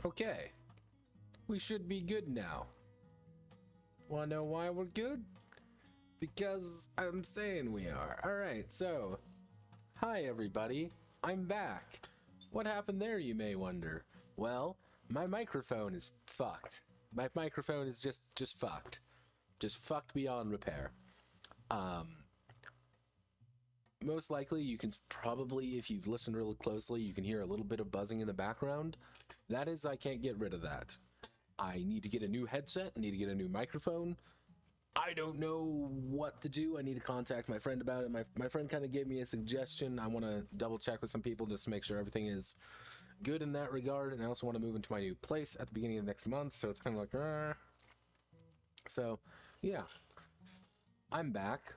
Okay. We should be good now. Wanna know why we're good? Because I'm saying we are. Alright, so... Hi everybody, I'm back. What happened there, you may wonder? Well, my microphone is fucked. My microphone is just fucked. Just fucked beyond repair. Most likely, you can probably, if you've listened really closely, you can hear a little bit of buzzing in the background. That is, I can't get rid of that. I need to get a new headset, I need to get a new microphone. I don't know what to do. I need to contact my friend about it. My friend kind of gave me a suggestion. I want to double check with some people just to make sure everything is good in that regard. And I also want to move into my new place at the beginning of next month. So it's kind of like, So, yeah. I'm back.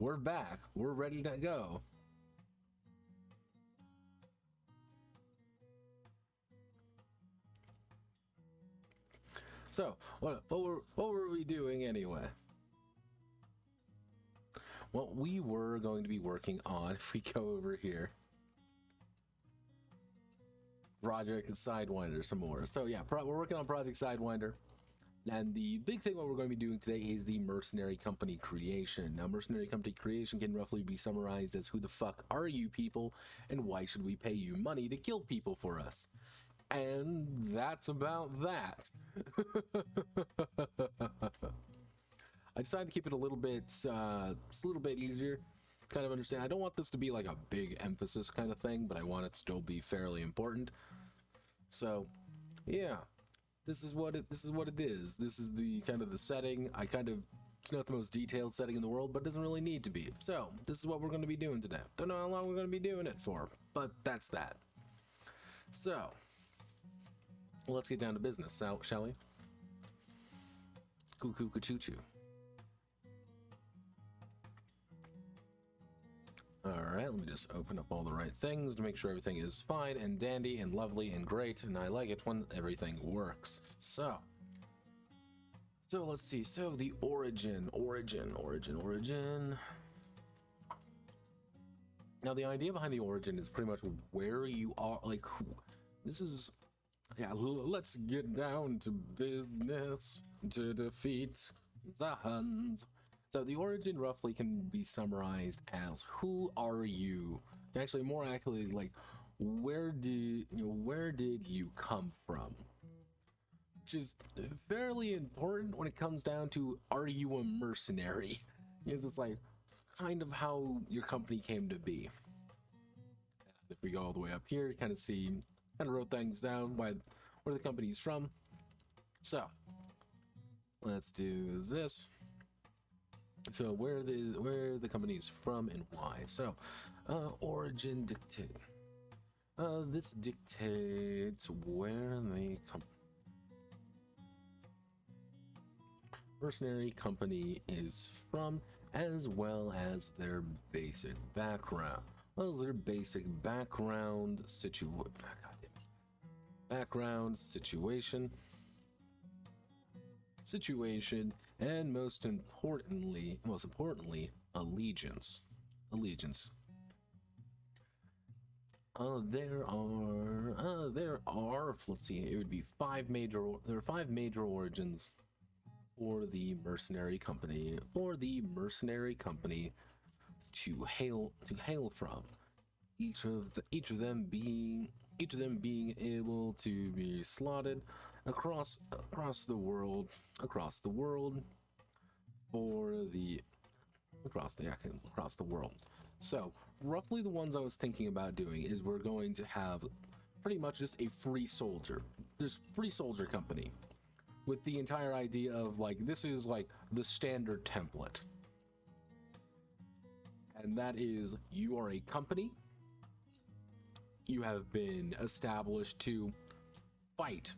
We're back. We're ready to go. So, what were we doing anyway? Well, we were going to be working on, if we go over here, Project Sidewinder some more. So yeah, we're working on Project Sidewinder. And the big thing what we're going to be doing today is the Mercenary Company creation. Now, Mercenary Company creation can roughly be summarized as who the fuck are you people, and why should we pay you money to kill people for us? And that's about that. I decided to keep it a little bit easier, kind of understand. I don't want this to be like a big emphasis kind of thing, but I want it to still be fairly important. So, yeah. This is what it is. This is the kind of the setting. It's not the most detailed setting in the world, but it doesn't really need to be. So, this is what we're going to be doing today. Don't know how long we're going to be doing it for, but that's that. So, let's get down to business, shall we? Choo-choo. Alright, let me just open up all the right things to make sure everything is fine and dandy and lovely and great, and I like it when everything works. So let's see. So the origin. Now the idea behind the origin is pretty much where you are, like, this is, yeah, let's get down to business to defeat the Huns. So the origin roughly can be summarized as who are you? Actually, more accurately, like where did you come from? Which is fairly important when it comes down to are you a mercenary? Because it's like kind of how your company came to be. And if we go all the way up here, you kind of wrote things down where the company's from. So let's do this. So where the company is from and why. So origin dictate. This dictates where the mercenary company is from, as well as their basic background. Situation, and most importantly, allegiance. There are, let's see, it would be there are five major origins for the mercenary company, to hail from. Each of them being able to be slotted across the world So roughly the ones I was thinking about doing is we're going to have pretty much just a free soldier company, with the entire idea of like this is like the standard template, and that is you are a company. You have been established to fight.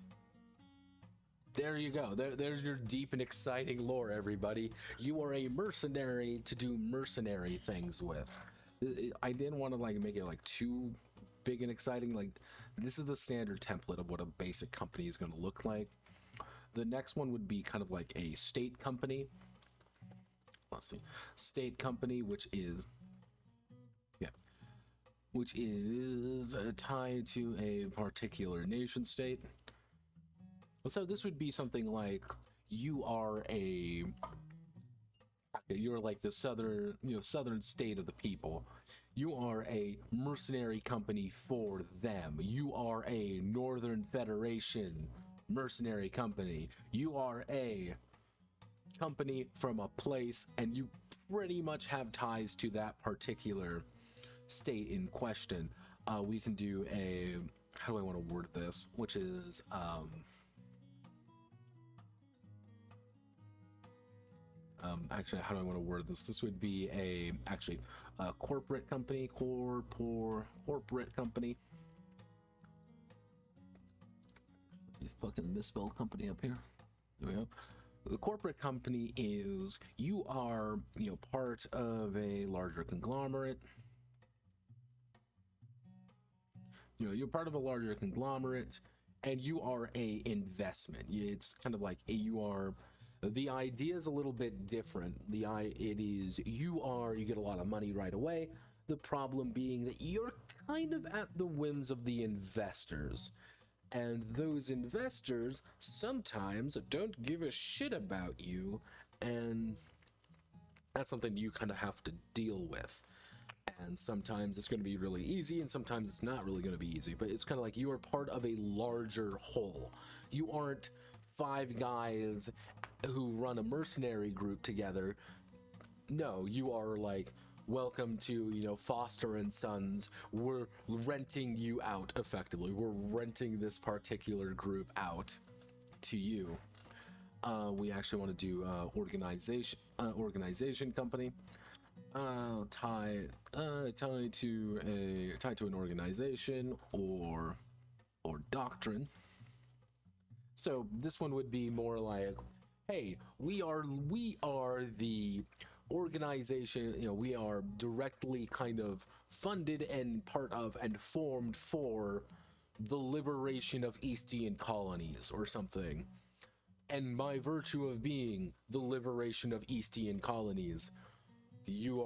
There you go. There's your deep and exciting lore, everybody. You are a mercenary to do mercenary things with. I didn't want to like make it like too big and exciting. Like, this is the standard template of what a basic company is going to look like. The next one would be kind of like a state company. Let's see. State company, which is which is tied to a particular nation state. So this would be something like you're like the southern state of the people. You are a mercenary company for them. You are a Northern Federation mercenary company. You are a company from a place, and you pretty much have ties to that particular state in question. We can do a, how do I want to word this? Which is, actually, how do I want to word this? This would be a corporate company, corporate company. Fucking misspelled company up here. There we go. The corporate company is, you are, part of a larger conglomerate. You're part of a larger conglomerate, and you are a investment. It's kind of like the idea is a little bit different. You get a lot of money right away. The problem being that you're kind of at the whims of the investors. And those investors sometimes don't give a shit about you, and that's something you kind of have to deal with. And sometimes it's going to be really easy, and sometimes it's not really going to be easy, but it's kind of like you are part of a larger whole. You aren't five guys who run a mercenary group together. No, you are like, welcome to, Foster and Sons. We're renting you out effectively. We're renting this particular group out to you. We actually want to do organization company. Tied to an organization or doctrine. So this one would be more like, hey, we are the organization, we are directly kind of funded and part of and formed for the liberation of Eastian colonies or something. And by virtue of being the liberation of Eastian colonies, you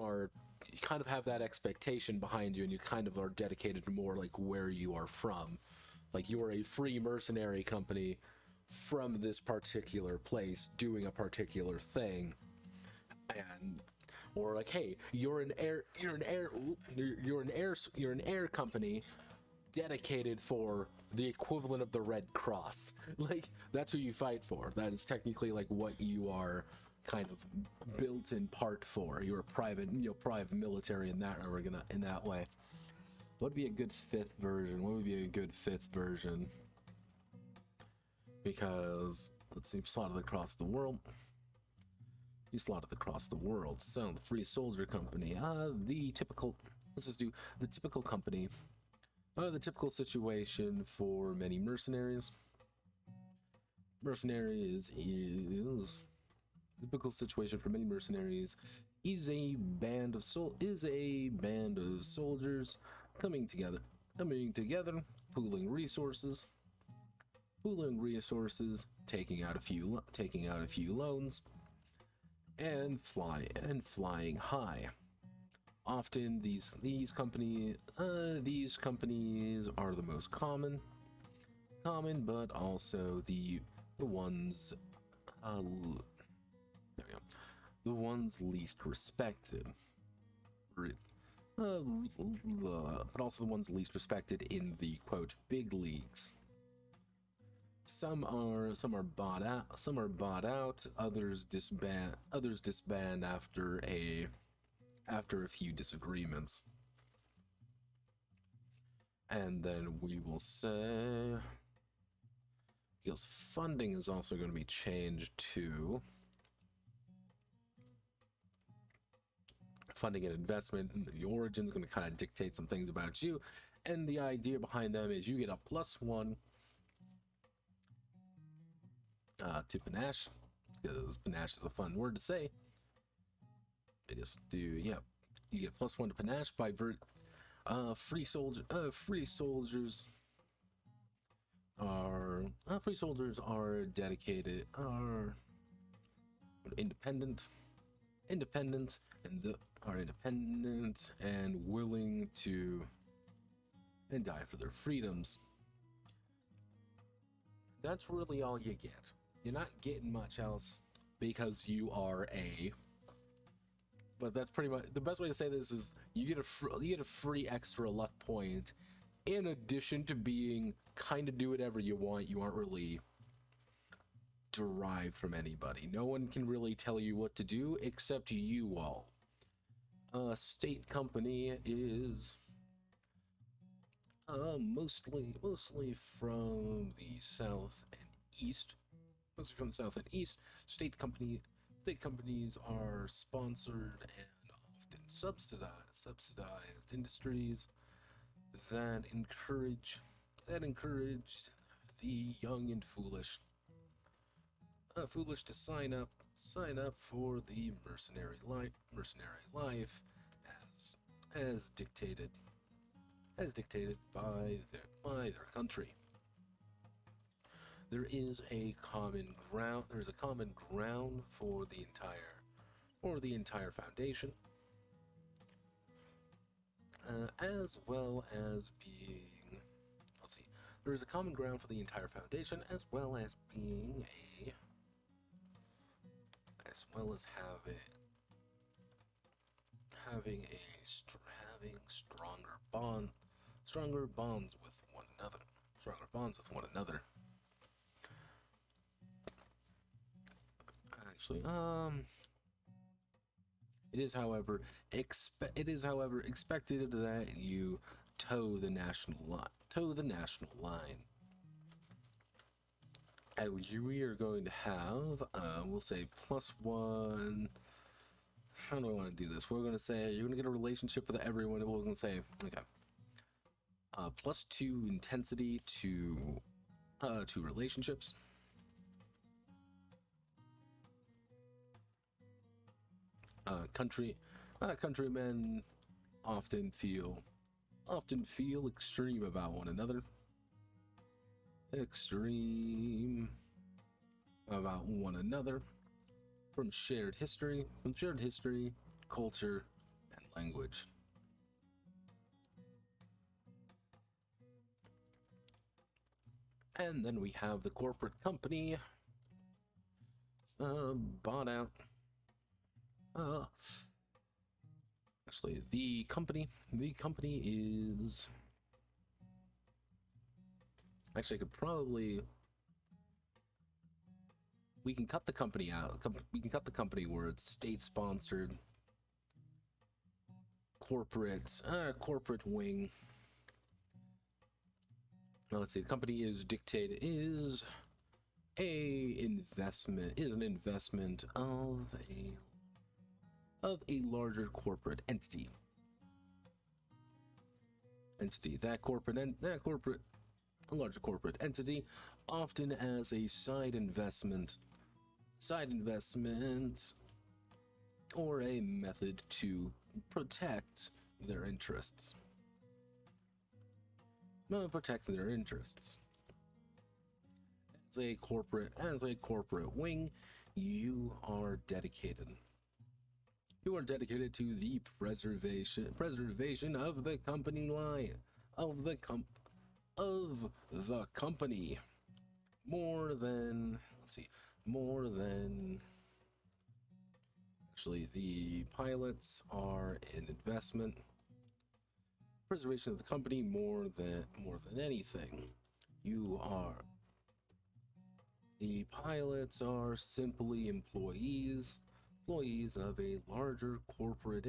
kind of have that expectation behind you, and you kind of are dedicated to more like where you are from. Like, you are a free mercenary company from this particular place doing a particular thing. Or like, hey, you're an air company dedicated for the equivalent of the Red Cross. Like, that's who you fight for. That is technically like what you are kind of built in part for. You're a private military in that way. What would be a good fifth version? Because let's see, slotted across the world. You slotted across the world. So the Free Soldier Company. Let's just do the typical company. The typical situation for many mercenaries. Typical situation for many mercenaries is a band of soldiers coming together, pooling resources, taking out a few loans, and flying high. Often these companies are the most common, but also the ones the ones least respected. But also the ones least respected in the quote big leagues. Some are bought out. Others disband after a few disagreements. And then we will say, because funding is also going to be changed to funding and investment, and the origin is going to kind of dictate some things about you. And the idea behind them is you get a +1 to panache, because panache is a fun word to say. I just do, you get +1 to panache by free soldiers are dedicated, are independent and willing to and die for their freedoms. That's really all you get. You're not getting much else because you are a. But that's pretty much the best way to say this is you get a free extra luck point, in addition to being kind of do whatever you want. You aren't really derived from anybody. No one can really tell you what to do except you all. State company is mostly from the south and east. Mostly from the south and east. State companies are sponsored and often subsidized industries that encourage the young and foolish to sign up for the mercenary life as dictated by their country. There is a common ground. There's a common ground for the entire foundation, as well as being. Let's see. There is a common ground for the entire foundation, as well as being a. As well as having stronger bonds with one another. Actually, it is however expected that you toe the national line. And we are going to have, we'll say +1. How do I want to do this? We're going to say you're going to get a relationship with everyone. We're going to say, okay, +2 intensity to relationships. Countrymen often feel extreme about one another. From shared history, culture, and language. And then we have the corporate company bought out. Actually, the company is. Actually, I could probably. We can cut the company out. We can cut the company where it's state-sponsored, corporate wing. Now, let's see. The company is an investment of a larger corporate entity. A larger corporate entity, often as a side investment or a method to protect their interests. As a corporate wing, you are dedicated to the preservation of the company line, of the company, more than actually the pilots are an investment. Preservation of the company more than anything. The pilots are simply employees of a larger corporate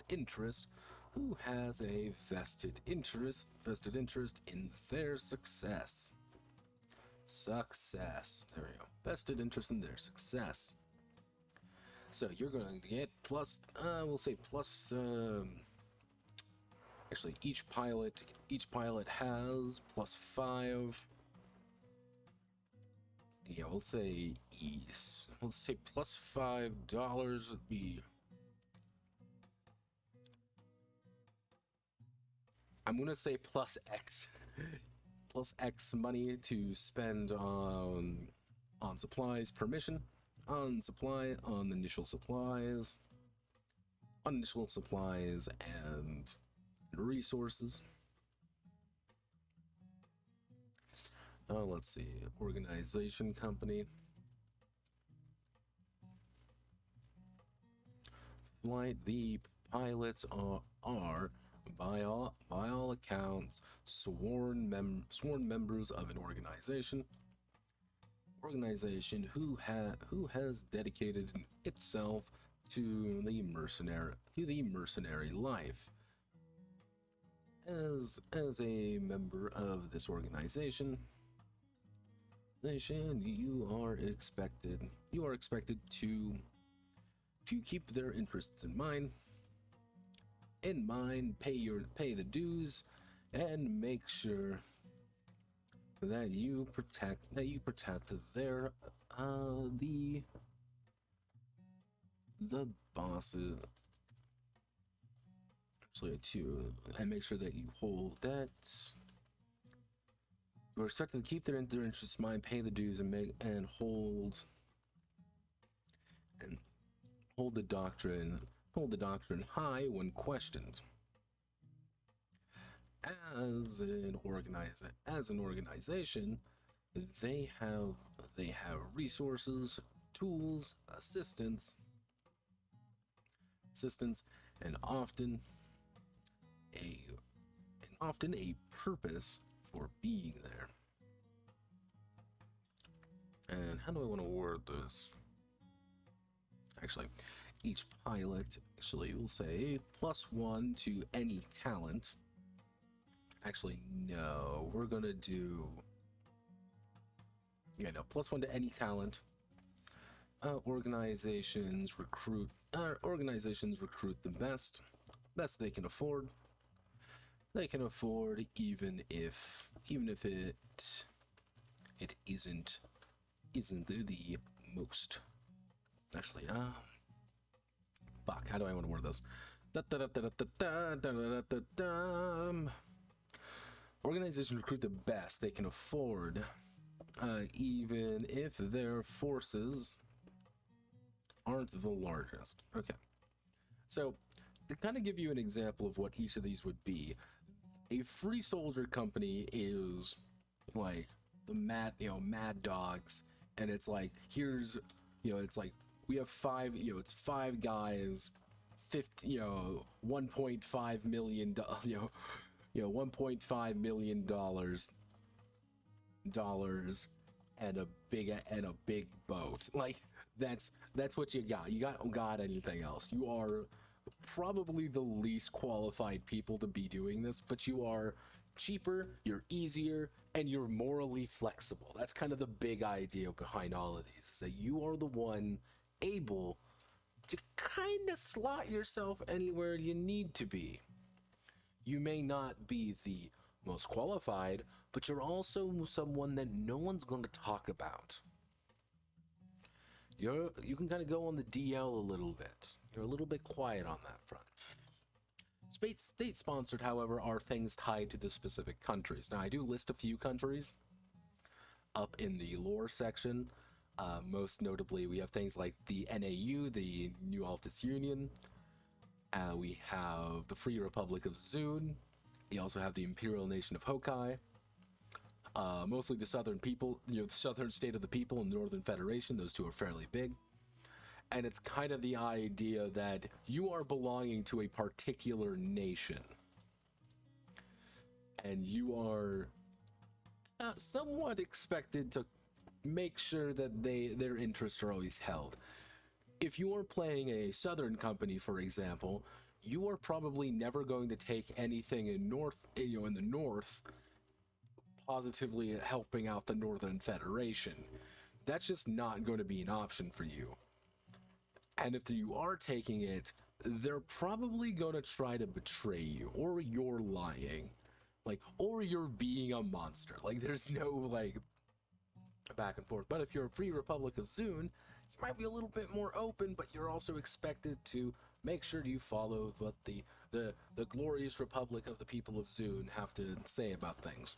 interest who has a vested interest in their success. There we go. Vested interest in their success. So you're going to get plus, we'll say plus. Actually, each pilot has +5. Yeah, we'll say +$5 would be. I'm gonna say plus X money to spend on supplies per mission, on initial supplies, and and resources. Let's see, organization company. Flight, the pilots are by all accounts sworn members of an organization who has dedicated itself to the mercenary life. As a member of this organization, you are expected to keep their interests in mind, pay the dues, and make sure that you protect their the bosses. Actually, and make sure that you hold that. You're expected to keep their interests in mind, pay the dues, and hold the doctrine high when questioned. As an organization, they have resources, tools, assistance, and often a purpose for being there. And how do I want to word this? Actually, each pilot will say +1 to any talent. Actually, no, we're gonna do +1 to any talent. Organizations recruit the best they can afford. Even if it isn't the most. Actually, fuck, how do I want to word this? Organizations recruit the best they can afford, even if their forces aren't the largest. Okay, so to kind of give you an example of what each of these would be, a free soldier company is like the Mad Dogs, and it's like, here's, it's like we have it's 5 guys, 1.5 million, $1.5 million and a big boat. Like that's what you got. You don't got anything else. You are probably the least qualified people to be doing this, but you are cheaper, you're easier, and you're morally flexible. That's kind of the big idea behind all of these, that you are the one able to kind of slot yourself anywhere you need to be. You may not be the most qualified, but you're also someone that no one's going to talk about. You can kind of go on the DL a little bit. You're a little bit quiet on that front. State-sponsored, however, are things tied to the specific countries. Now, I do list a few countries up in the lore section. Most notably, we have things like the NAU, the New Altus Union. We have the Free Republic of Zune. We also have the Imperial Nation of Hokai. Mostly the Southern people, the Southern State of the People and the Northern Federation. Those two are fairly big. And it's kind of the idea that you are belonging to a particular nation. And you are somewhat expected to make sure that their interests are always held. If you are playing a Southern company, for example, you are probably never going to take anything in the North, positively helping out the Northern Federation. That's just not going to be an option for you. And if you are taking it, they're probably going to try to betray you, or you're lying, or you're being a monster. There's no back and forth. But if you're a Free Republic of Zune, you might be a little bit more open, but you're also expected to make sure you follow what the glorious Republic of the People of Zune have to say about things.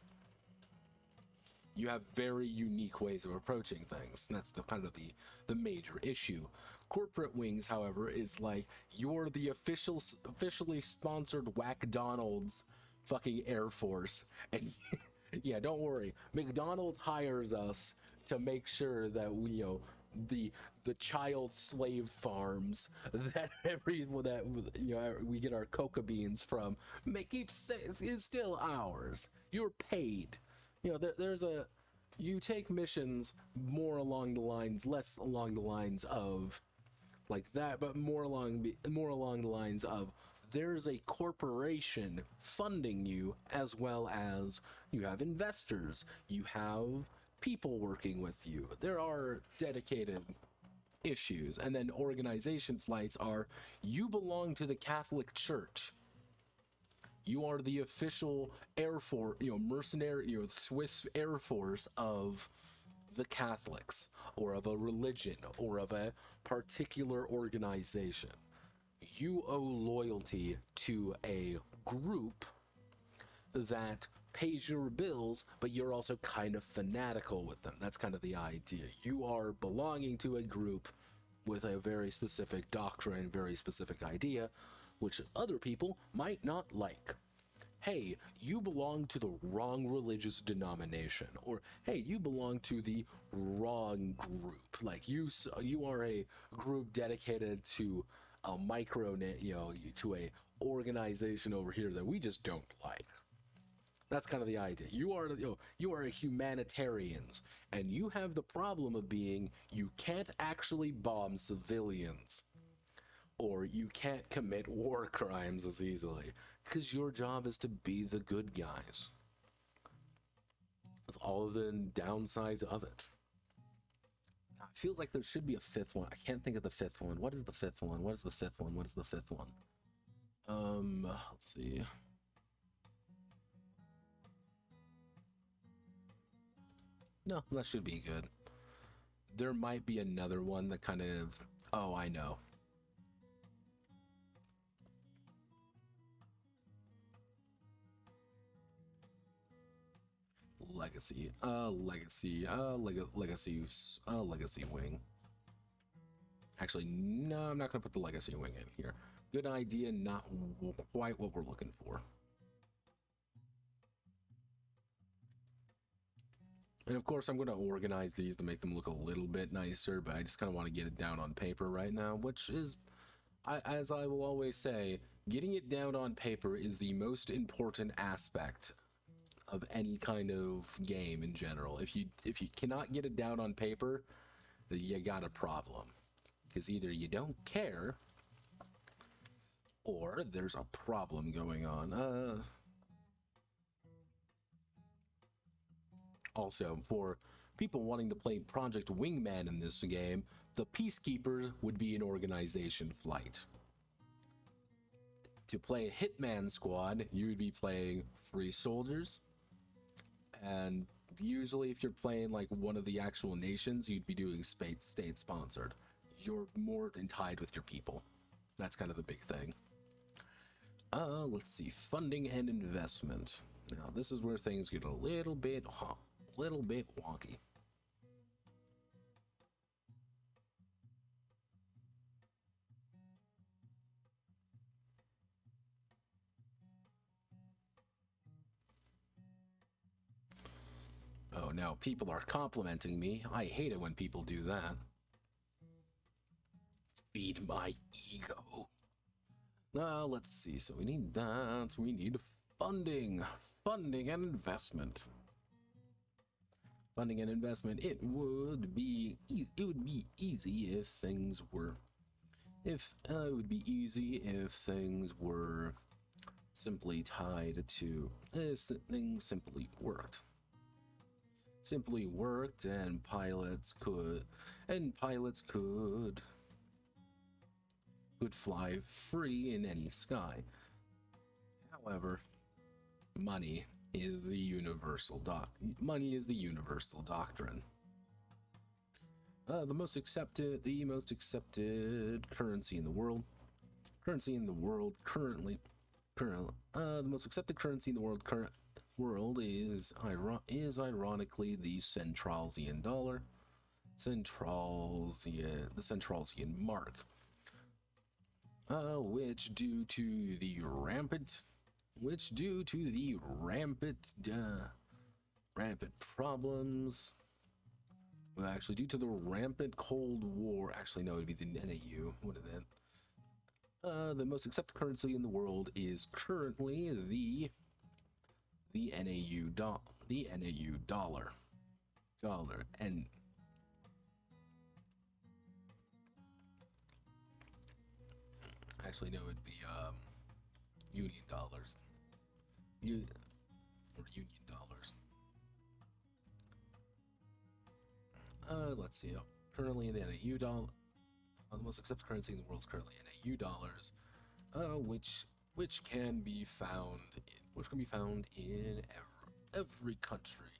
You have very unique ways of approaching things. And that's the kind of the major issue. Corporate wings, however, is like you're the officially sponsored McDonald's fucking Air Force. And yeah, don't worry. McDonald's hires us to make sure that we, the child slave farms that we get our coca beans from is still ours. You're paid. You take missions more along the lines, less along the lines of like that, but more along the lines of there's a corporation funding you, as well as you have investors, you have people working with you. There are dedicated issues. And then organization flights are, you belong to the Catholic Church. You are the official Air Force, mercenary, Swiss Air Force of the Catholics, or of a religion, or of a particular organization. You owe loyalty to a group that pays your bills, but you're also kind of fanatical with them. That's kind of the idea. You are belonging to a group with a very specific doctrine, very specific idea, which other people might not like. Hey, you belong to the wrong religious denomination, or hey, you belong to the wrong group. Like you are a group dedicated to a to a organization over here that we just don't like. That's kind of the idea. You are a humanitarians, and you have the problem of being you can't actually bomb civilians, or you can't commit war crimes as easily, because your job is to be the good guys, with all of the downsides of it. I feel like there should be a fifth one. I can't think of the fifth one. What is the fifth one? What is the fifth one? What is the fifth one? Let's see. No, that should be good. There might be another one that kind of... Oh, I know. Legacy wing. Actually, no, I'm not gonna put the legacy wing in here. Good idea, not quite what we're looking for. And of course, I'm going to organize these to make them look a little bit nicer, but I just kind of want to get it down on paper right now, which is, as I will always say, getting it down on paper is the most important aspect of any kind of game in general. If you cannot get it down on paper, you got a problem. Because either you don't care, or there's a problem going on. Also, for people wanting to play Project Wingman in this game, the Peacekeepers would be an organization flight. To play a Hitman Squad, you would be playing Free Soldiers, and usually if you're playing like one of the actual nations, you'd be doing state-sponsored. You're more tied with your people. That's kind of the big thing. Let's see, funding and investment. Now, this is where things get a little bit wonky. Oh, now people are complimenting me. I hate it when people do that. Feed my ego. Let's see. So we need that. We need funding and investment. Funding and investment. It would be easy if things were. It would be easy if things were simply tied to. If things simply worked. And pilots could fly free in any sky. However, money is the universal doctrine. The most accepted currency in the world. The most accepted currency in the world world is ironically the Centralsian dollar, the Centralsian mark, which due to the rampant problems. Well, actually, due to the rampant Cold War, actually no, it'd be the NAU. What is it? The most accepted currency in the world is currently the NAU dollar. And actually no, it'd be Union dollars. Union dollars. Let's see. Currently, the NAU dollar, the most accepted currency in the world is currently NAU dollars, which can be found in every country.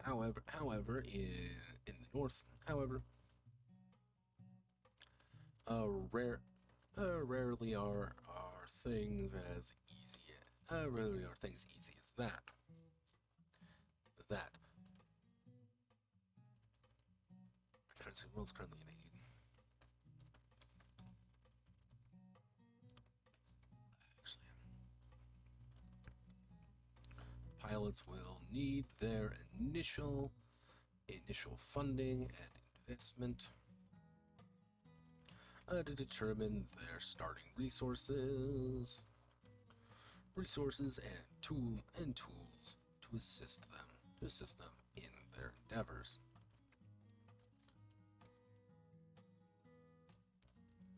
However, in the north, rarely are things as easy. Rarely are things easy as that. The currency of the world is currently in pilots will need their initial funding and investment to determine their starting resources and tools to assist them in their endeavors.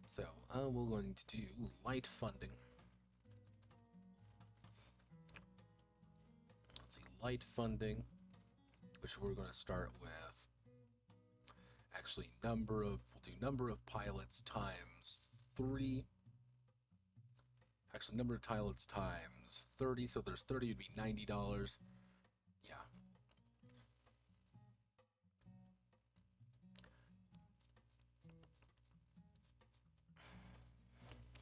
So we're going to do light funding. Light funding, which we're going to start with actually we'll do number of pilots times 3. Actually, number of pilots times 30, so there's 30, it'd be $90. Yeah.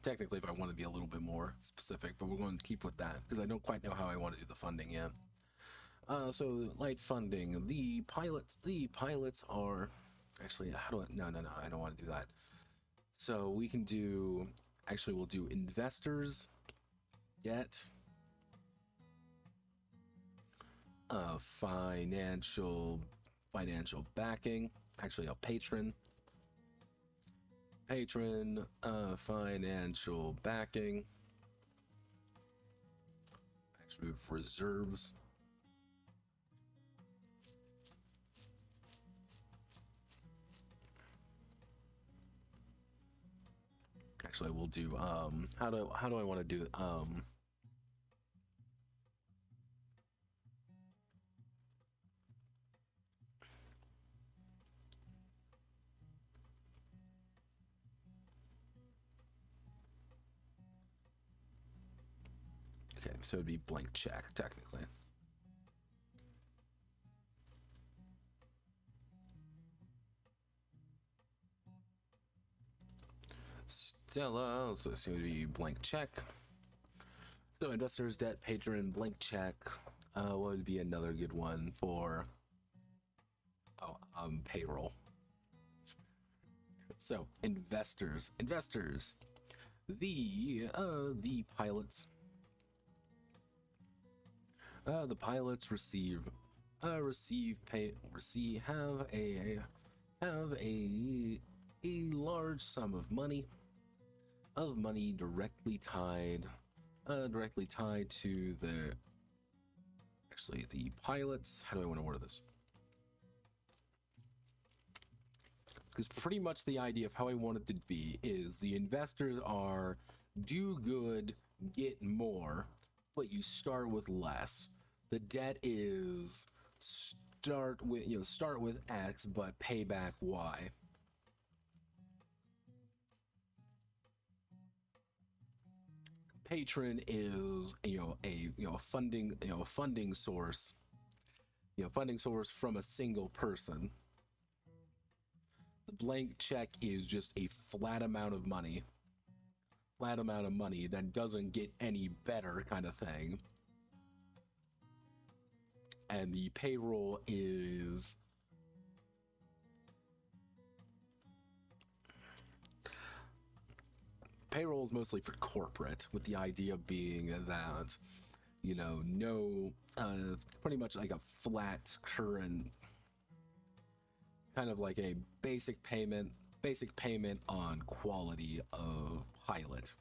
Technically, if I want to be a little bit more specific, but we're going to keep with that because I don't quite know how I want to do the funding yet. So light funding, the pilots are actually, no, I don't want to do that. So we can do, actually we'll do investors, debt, financial backing, actually a patron, financial backing, actually reserves, actually we'll do how do I want to do okay, so it'd be blank check technically. Stella, so it's going to be blank check. So investors, debt, patron, blank check. What would be another good one for payroll? So investors, the pilots. The pilots have a large sum of money directly tied to the pilots. How do I want to word this? Because pretty much the idea of how I want it to be is the investors are do good, get more, but you start with less. The debt is start with X but pay back Y. Patron is a funding source from a single person. The blank check is just a flat amount of money flat amount of money that doesn't get any better kind of thing. And the payroll is mostly for corporate, with the idea being that, you know, no, pretty much like a flat current, kind of like a basic payment on quality of pilot.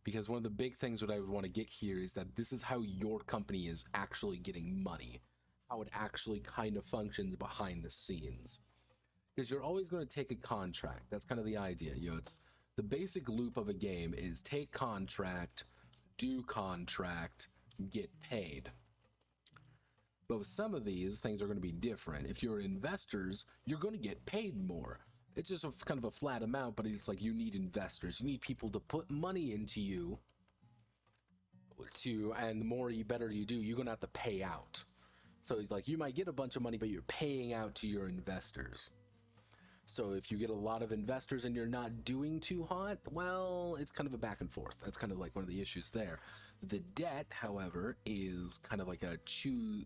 Because one of the big things that I would want to get here is that this is how your company is actually getting money, how it actually kind of functions behind the scenes. Because you're always going to take a contract. That's kind of the idea. You know, it's the basic loop of a game is take contract, do contract, get paid. But with some of these, things are going to be different. If you're investors, you're going to get paid more. It's just kind of a flat amount, but it's like you need investors. You need people to put money into you. And the more better you do, you're going to have to pay out. So like you might get a bunch of money, but you're paying out to your investors. So if you get a lot of investors and you're not doing too hot, well, it's kind of a back and forth. That's kind of like one of the issues there. The debt, however, is kind of like a chew.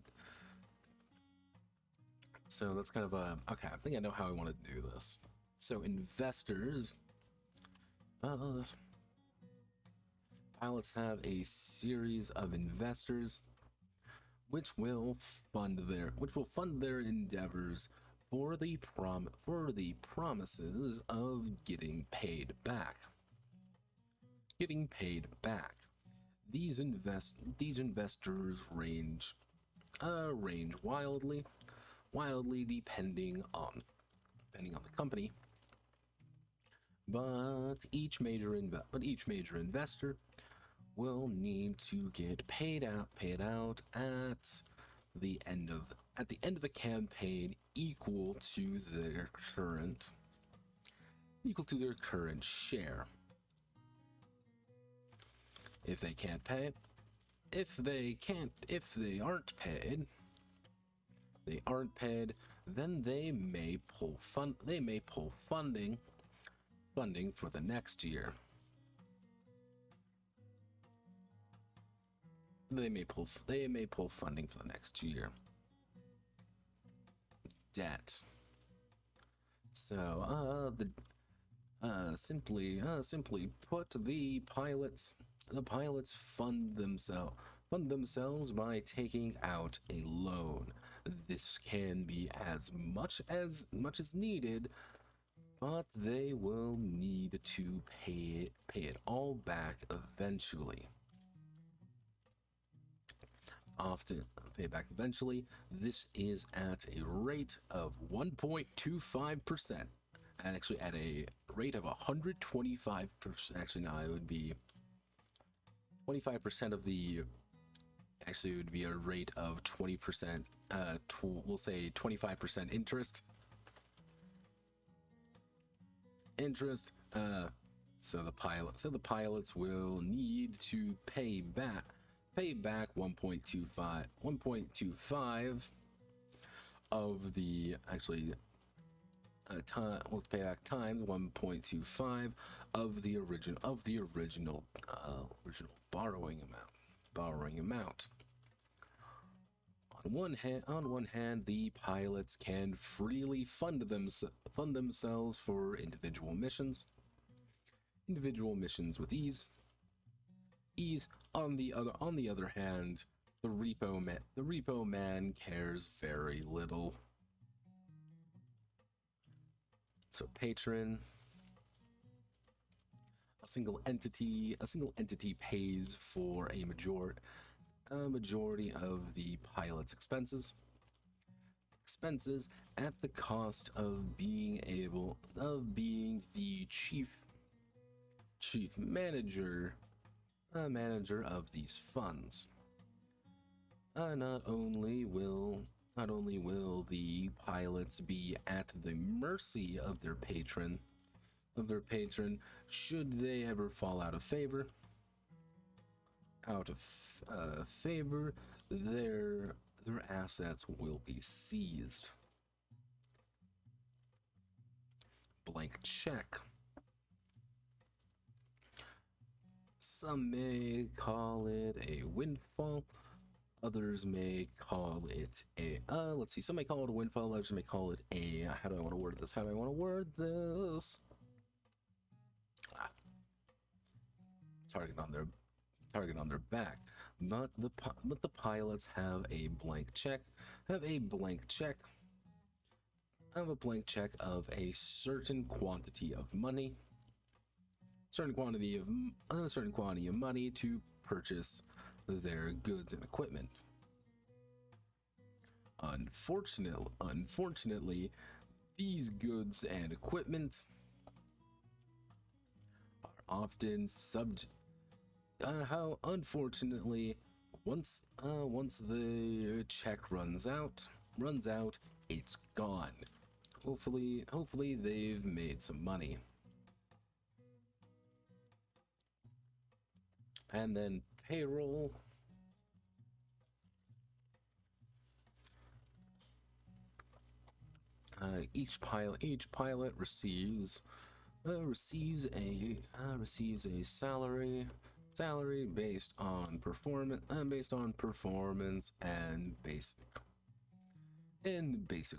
So that's kind of a, okay, I think I know how I want to do this. So investors, pilots have a series of investors which will fund their endeavors for the promises of getting paid back. These investors range wildly depending on the company. But each major investor will need to get paid out at the end of the campaign equal to their current share. If they can't pay, if they aren't paid, then they may pull funding for the next year. They may pull funding for the next year. Debt. So simply put, the pilots fund themselves by taking out a loan. This can be as much as needed, but they will need to pay it all back eventually. This is at a rate of 1.25%, and actually at a rate of 125%. Actually, no, it would be 25% of the. Actually, it would be a rate of 20%. We'll say 25% interest. So the pilots will need to pay back 1.25 of the we'll pay back times 1.25 of the original borrowing amount. On one hand, the pilots can freely fund themselves for individual missions with ease. On the other hand, the repo man cares very little. So patron, a single entity pays for a majority of the pilot's expenses at the cost of being the chief manager of these funds. Not only will the pilots be at the mercy of their patron should they ever fall out of favor, their assets will be seized. blank check. Some may call it a windfall. Others may call it a, let's see, some may call it a windfall, others may call it a, how do I want to word this? How do I want to word this? Target on their back. But the pilots have a blank check, of a certain quantity of money, certain quantity of money to purchase their goods and equipment. Unfortunately, these goods and equipment are often unfortunately, once the check runs out, it's gone. Hopefully they've made some money. And then payroll. Each pilot receives a salary based on performance and basic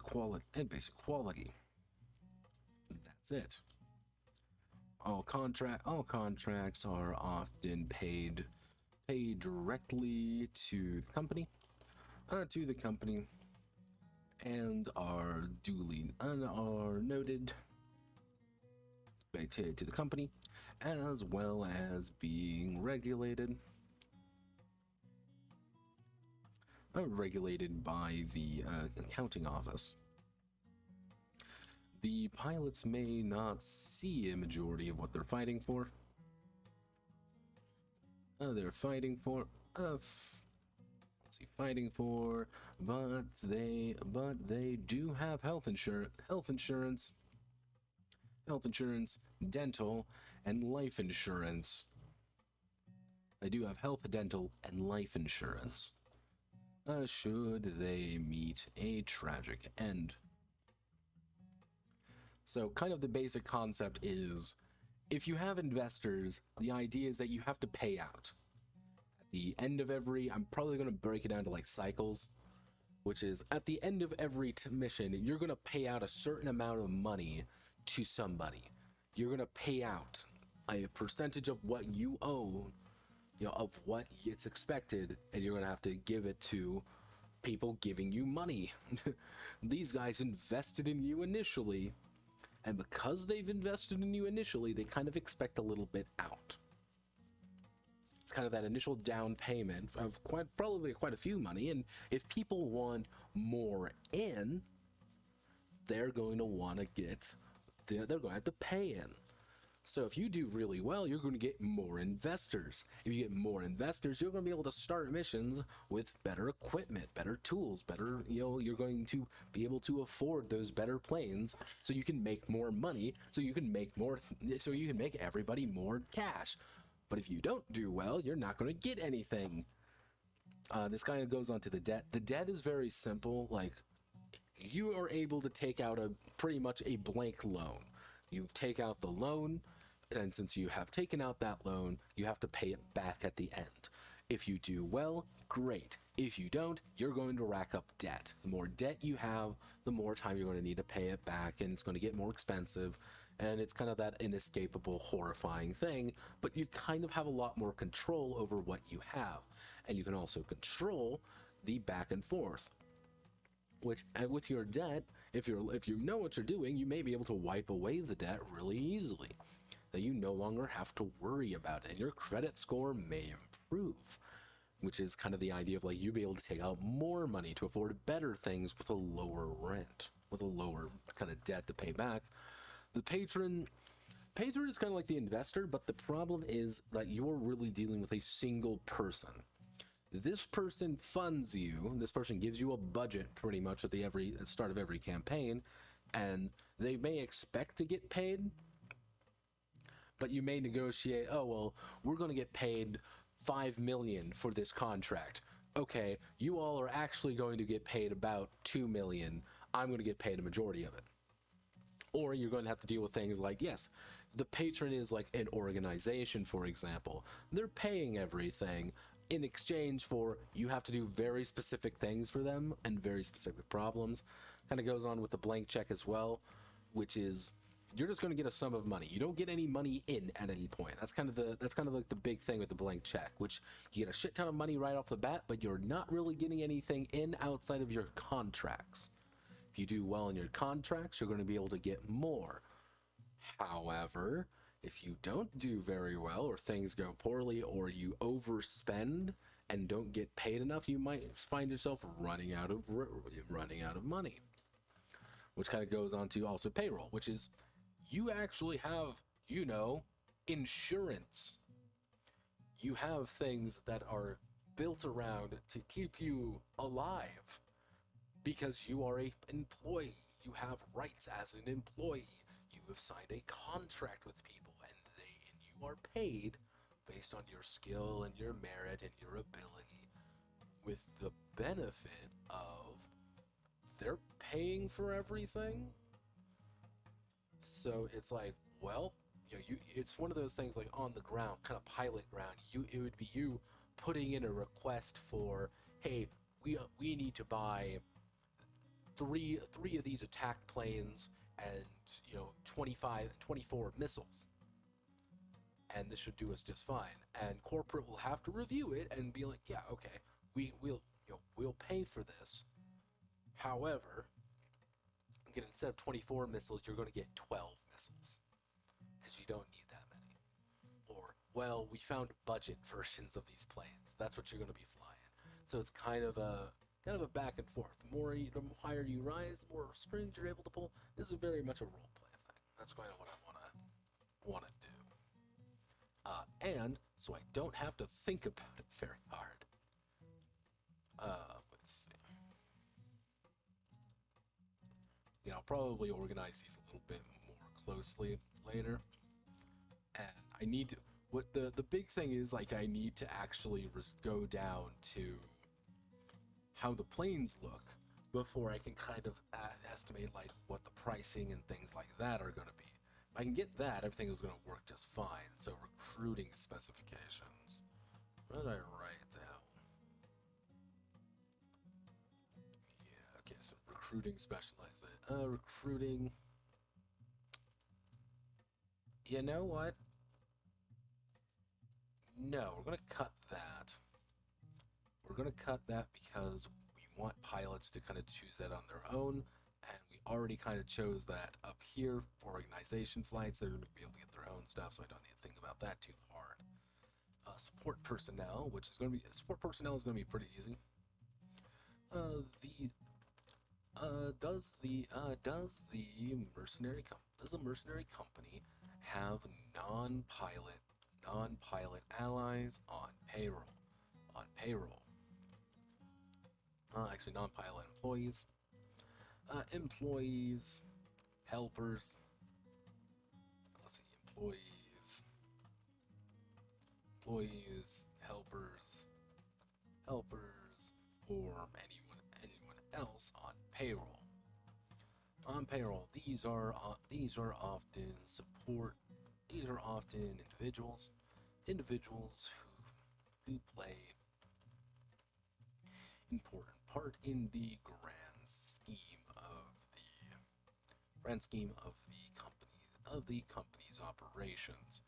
quality. That's it. All contracts are often paid directly to the company, and are noted to the company, as well as being regulated by the accounting office. The pilots may not see a majority of what they're fighting for. But they do have health insurance, dental, and life insurance. They do have health, dental, and life insurance. Should they meet a tragic end. So kind of the basic concept is, if you have investors, the idea is that you have to pay out. At the end of every, I'm probably going to break it down to like cycles, which is at the end of every mission, you're going to pay out a certain amount of money to somebody. You're going to pay out a percentage of what you owe, of what it's expected, and you're going to have to give it to people giving you money. These guys invested in you initially, and because they've invested in you initially, they kind of expect a little bit out. It's kind of that initial down payment of probably quite a few money, and if people want more in, they're going to have to pay in. So if you do really well, you're going to get more investors. If you get more investors, you're going to be able to start missions with better equipment, better tools, you're going to be able to afford those better planes, so you can make more money, so you can make everybody more cash. But if you don't do well, you're not going to get anything. This kind of goes on to the debt. The debt is very simple. Like, you are able to take out pretty much a blank loan. You take out the loan, and since you have taken out that loan, you have to pay it back at the end. If you do well, great. If you don't, you're going to rack up debt. The more debt you have, the more time you're going to need to pay it back, and it's going to get more expensive, and it's kind of that inescapable, horrifying thing, but you kind of have a lot more control over what you have, and you can also control the back and forth. Which, with your debt, if you know what you're doing, you may be able to wipe away the debt really easily. That you no longer have to worry about it, and your credit score may improve. Which is kind of the idea of like you be able to take out more money to afford better things with a lower rent, with a lower kind of debt to pay back. The patron is kind of like the investor, but the problem is that you're really dealing with a single person. This person funds you, this person gives you a budget pretty much at the start of every campaign, and they may expect to get paid, but you may negotiate, oh, well, we're going to get paid $5 million for this contract. Okay, you all are actually going to get paid about $2 million. I'm going to get paid a majority of it. Or you're going to have to deal with things like, yes, the patron is like an organization, for example. They're paying everything in exchange for you have to do very specific things for them and very specific problems. Kind of goes on with the blank check as well, which is you're just going to get a sum of money. You don't get any money in at any point. That's kind of like the big thing with the blank check, which you get a shit ton of money right off the bat, but you're not really getting anything in outside of your contracts. If you do well in your contracts, you're going to be able to get more. However, if you don't do very well, or things go poorly, or you overspend and don't get paid enough, you might find yourself running out of money. Which kind of goes on to also payroll, which is you actually have, insurance. You have things that are built around to keep you alive because you are an employee. You have rights as an employee. You have signed a contract with people, and you are paid based on your skill and your merit and your ability, with the benefit of they're paying for everything. So it's like, well, it's one of those things like on the ground, kind of pilot ground. It would be you putting in a request for, hey, we need to buy three of these attack planes and 24 missiles, and this should do us just fine. And corporate will have to review it and be like, yeah, okay, we'll pay for this. However, instead of 24 missiles, you're going to get 12 missiles because you don't need that many. Or, well, we found budget versions of these planes. That's what you're going to be flying. So it's kind of a back and forth. The higher you rise, the more strings you're able to pull. This is very much a role play thing. That's kind of what I want to do. And so I don't have to think about it very hard. Let's see. I'll probably organize these a little bit more closely later. And I need to, what the big thing is, like, I need to actually go down to how the planes look before I can kind of estimate like what the pricing and things like that are going to be. If I can get that, everything is going to work just fine. So recruiting specifications. What did I write down? Yeah, okay, so recruiting specialization. Recruiting. You know what? No, we're going to cut that. We're going to cut that because we want pilots to kind of choose that on their own, and we already kind of chose that up here for organization flights. They're going to be able to get their own stuff, so I don't need to think about that too hard. Support personnel, support personnel is going to be pretty easy. Does the mercenary company have non-pilot allies on payroll? Actually, non-pilot employees. Employees, helpers. Let's see, employees, helpers, or anyone else on payroll. On payroll, these are often individuals who play important part in the grand scheme of the company's operations.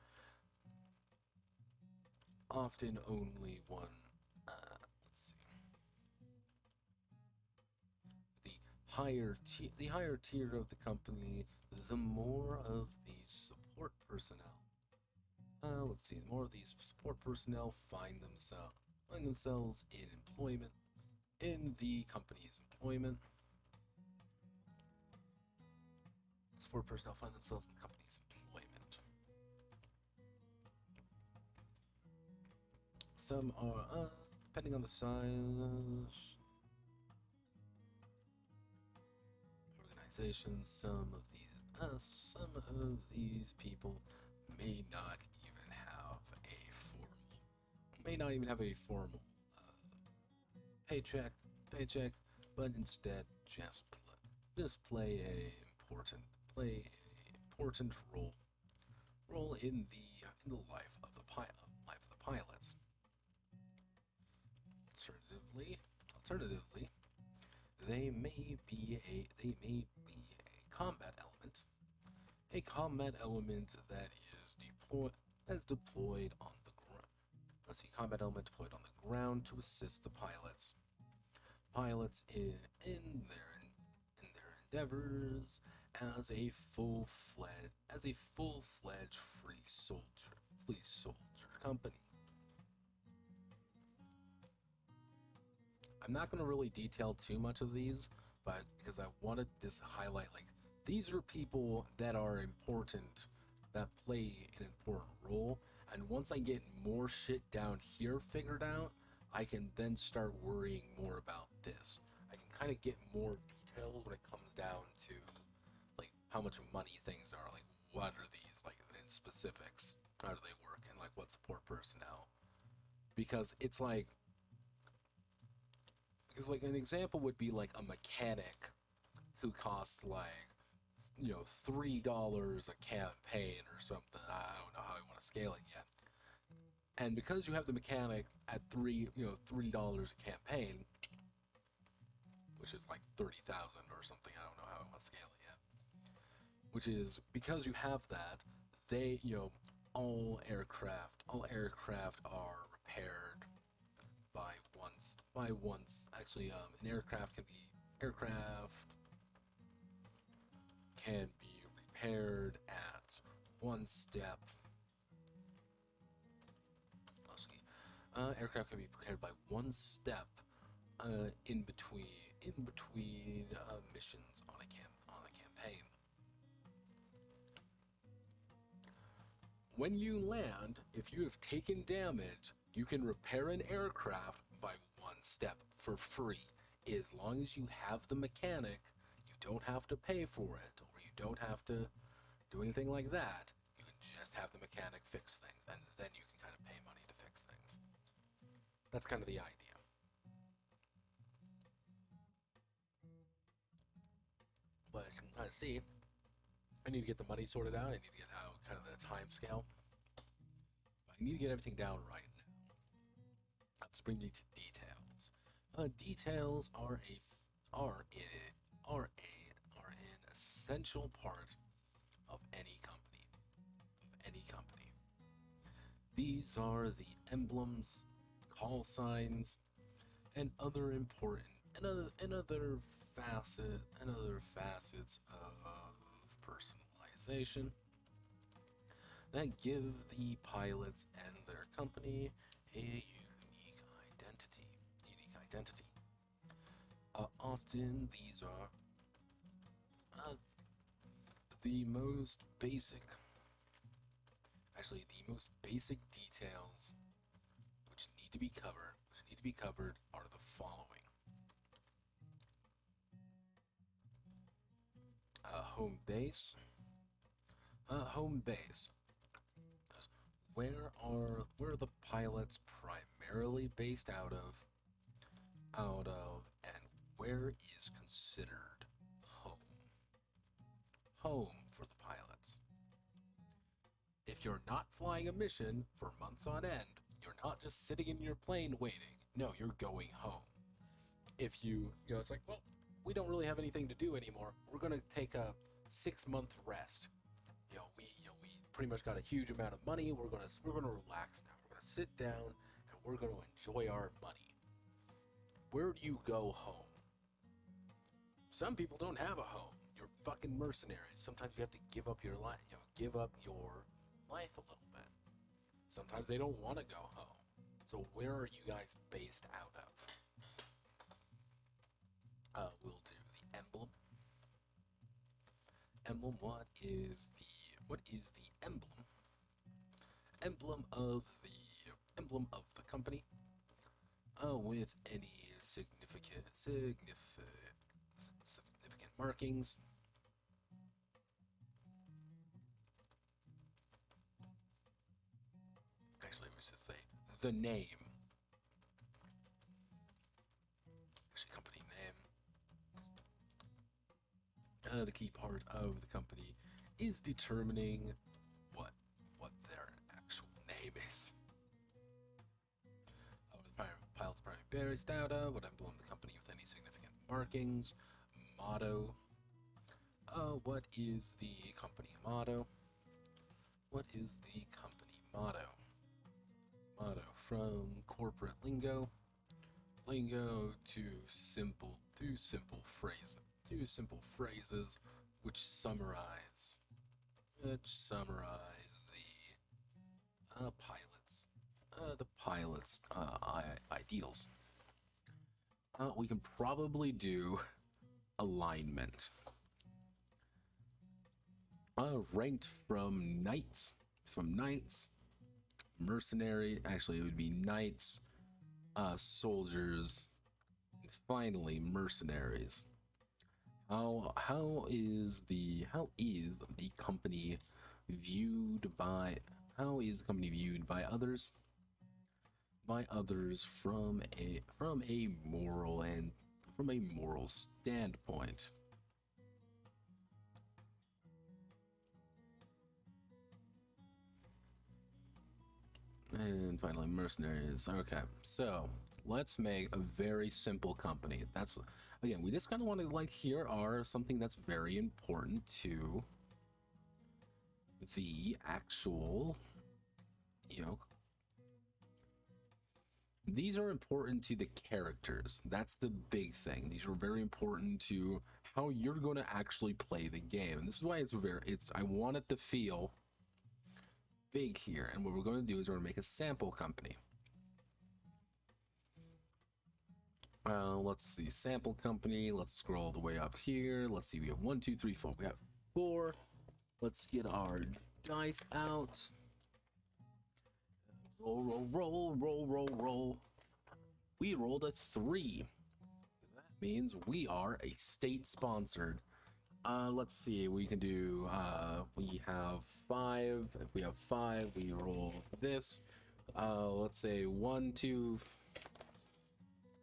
Often only one. Let's see. The higher tier of the company, the more of these support personnel. Let's see. The more of these support personnel find themselves in employment. In the company's employment. Support personnel find themselves in the company's employment. Some are, depending on the size, organizations, some of these people may not even have a formal paycheck, but instead just play a important play an important role in the life of the pilots. Alternatively, they may be a combat element, that is deployed on the ground. Let's see, combat element deployed on the ground to assist the pilots in their endeavors as a full-fledged free soldier company. I'm not going to really detail too much of these, but because I wanted to highlight, like, these are people that are important, that play an important role, and once I get more shit down here figured out, I can then start worrying more about this. I can kind of get more detailed when it comes down to, like, how much money things are, like, what are these, like, in specifics, how do they work, and, like, what support personnel, because it's like, an example would be like a mechanic who costs like, $3 a campaign or something. I don't know how I want to scale it yet. And because you have the mechanic at $3 a campaign, which is like 30,000 or something. I don't know how I want to scale it yet. Which is because you have that, they, all aircraft are repaired by once. Actually, an aircraft can be repaired at one step. Aircraft can be repaired by one step in between missions on a campaign. When you land, if you have taken damage, you can repair an aircraft by one step for free. As long as you have the mechanic, you don't have to pay for it, or you don't have to do anything like that. You can just have the mechanic fix things, and then you can kind of pay money to fix things. That's kind of the idea. But as you can kind of see, I need to get the money sorted out. I need to get out kind of the time scale. But I need to get everything down right now. Let's bring me to details. Details are an essential part of any company. These are the emblems, call signs, and other important other facets of personalization that give the pilots and their company a unique identity. Often these are the most basic details which need to be covered are the following. Home base. Where are the pilots primarily based out of, and where is considered home for the pilots? If you're not flying a mission for months on end, you're not just sitting in your plane waiting. No, you're going home. If it's like, well, we don't really have anything to do anymore. We're gonna take a 6-month rest. We pretty much got a huge amount of money. We're gonna relax now. We're gonna sit down and we're gonna enjoy our money. Where do you go home? Some people don't have a home. You're fucking mercenaries. Sometimes you have to give up your life. Give up your life a little bit. Sometimes they don't want to go home. So where are you guys based out of? We'll do the emblem. What is the emblem? Emblem of the company. With any significant markings. Actually, we should say the name. Actually, company name. the key part of the company is determining what their actual name is. The pilot's primary bearers data would emblem the company with any significant markings. Motto. What is the company motto? What is the company motto? Motto from corporate lingo to simple phrases which summarize the pilot's ideals. We can probably do alignment. Ranked from knights, mercenary. Actually, it would be knights, soldiers, and finally mercenaries. How is the company viewed by others? By others from a moral standpoint. And finally, mercenaries. Okay, so let's make a very simple company. That's, again, we just kind of want to, like, here are something that's very important to the actual, these are important to the characters. That's the big thing. These are very important to how you're going to actually play the game. And this is why I want it to feel big here. And what we're going to do is we're going to make a sample company. Let's see, sample company. Let's scroll all the way up here. Let's see, we have 1, 2, 3, 4. We have 4. Let's get our dice out. Roll. We rolled a 3. That means we are a state-sponsored. Let's see, we can do, we have 5. If we have 5, we roll this. Let's say 1, 2.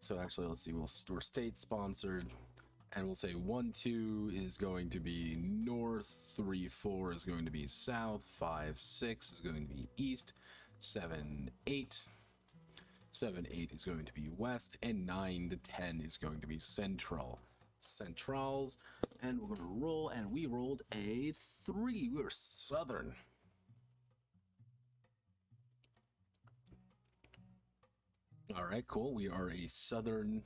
So actually, let's see, we're state-sponsored. And we'll say 1, 2 is going to be north, 3, 4 is going to be south, 5, 6 is going to be east, 7, 8 is going to be west, and 9 to 10 is going to be centrals. And we're going to roll, and we rolled a 3. We're southern. All right, cool. We are a southern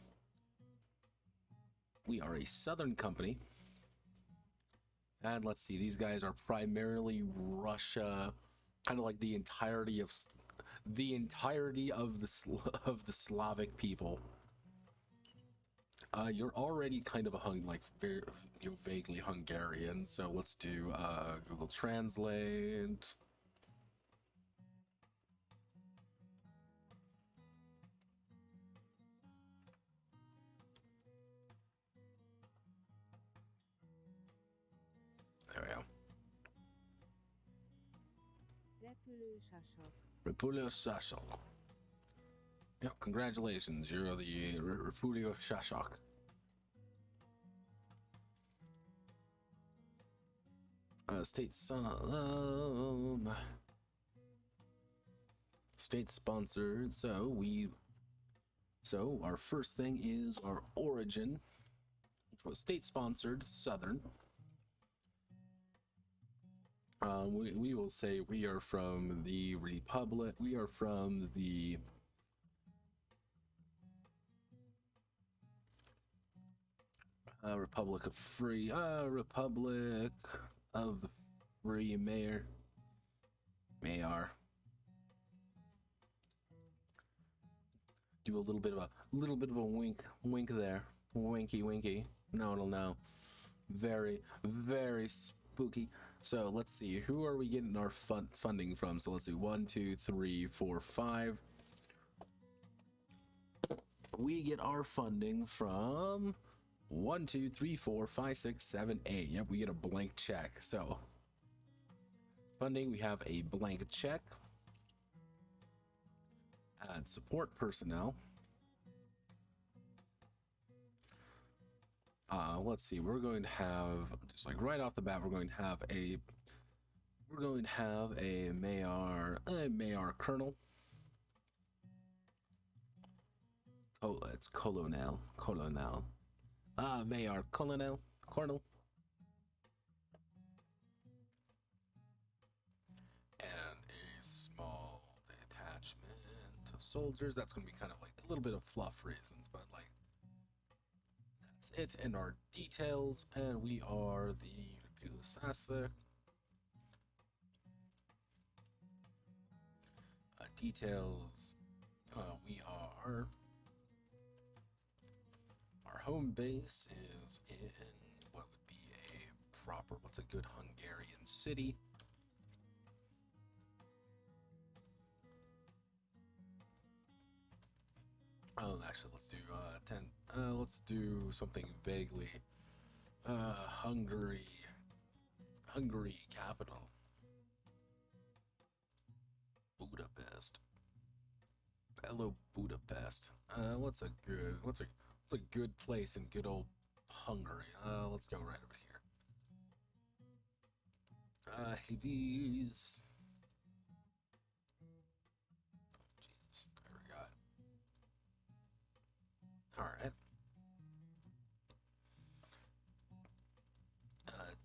company. And let's see, these guys are primarily Russia, kind of like the entirety of the Slavic people. You're already kind of vaguely Hungarian, so let's do Google Translate. There we go. Repulio Shashok. Yep, congratulations, you're the Repulio Shashok. State sponsored. So our first thing is our origin, which was state sponsored, southern. We will say we are from the Republic. We are from the Republic of the Free Mayor. Do a little bit of a wink there, winky. No, very spooky. So let's see, who are we getting our funding from? So let's see, 1, 2, 3, 4, 5. We get our funding from 1, 2, 3, 4, 5, 6, 7, 8. Yep, we get a blank check. So funding, we have a blank check. Add support personnel. Let's see. We're going to have, just like right off the bat, we're going to have a mayor colonel. Oh, it's colonel. Mayor colonel. And a small detachment of soldiers. That's going to be kind of like a little bit of fluff reasons, but like that's it. And our details, and we are the Sasek. Details. We are. Our home base is in what would be a proper. What's a good Hungarian city? Oh, actually, let's do 10. Let's do something vaguely. Hungary capital. Budapest. Hello, Budapest. What's a good place in good old Hungary? Let's go right over here. Heavies. Jesus, I forgot. Alright.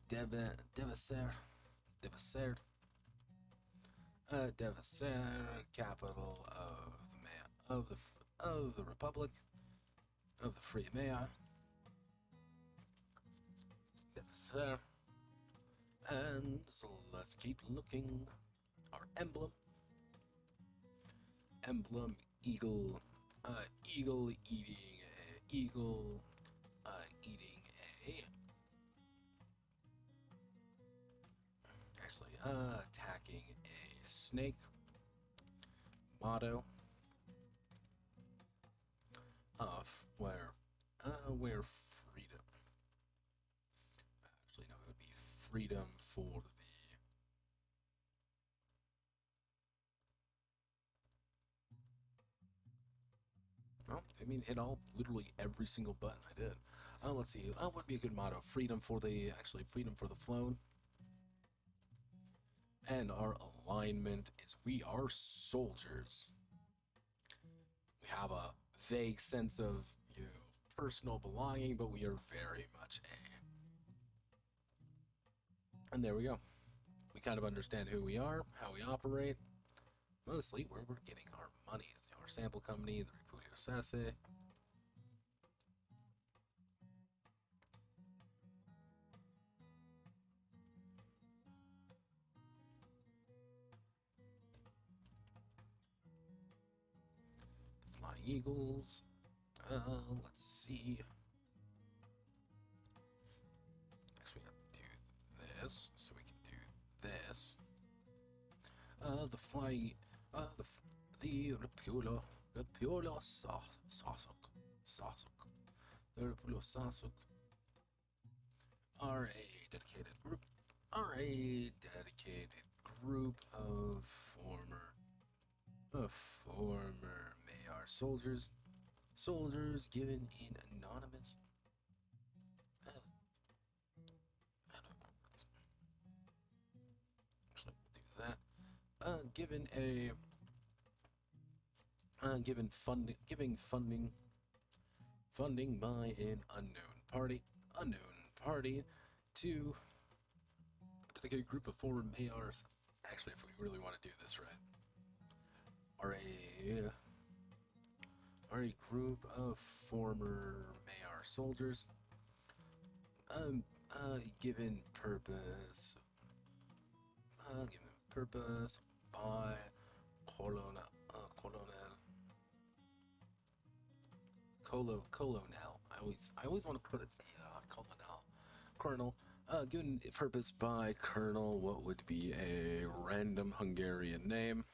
Devaser. Devaser, capital of the Republic of the Free Mayor. Devaser. And so let's keep looking. Our emblem, eagle, eagle eating a. Actually, attacking a snake. Motto. Where freedom. Actually, no, it would be freedom for the. Oh, I mean, hit literally every single button I did. Let's see. What would be a good motto? Freedom for the flown. And our alignment is we are soldiers. We have a vague sense of personal belonging, but we are very much a. And there we go. We kind of understand who we are, how we operate, mostly where we're getting our money. Our sample company, the Repulio Sase. Flying Eagles. Let's see. Next we have to do this, so we can do this. The flying, the Repulio Sasok. The Repulio Sasok are a dedicated group of former Mayor soldiers given in anonymous. I don't know. Actually, we'll do that. Giving funding by an unknown party to a dedicated group of former mayors. Actually, if we really want to do this right, are a group of former mayor soldiers, given purpose by colonel. I always want to put it colonel. Given purpose by colonel, what would be a random Hungarian name?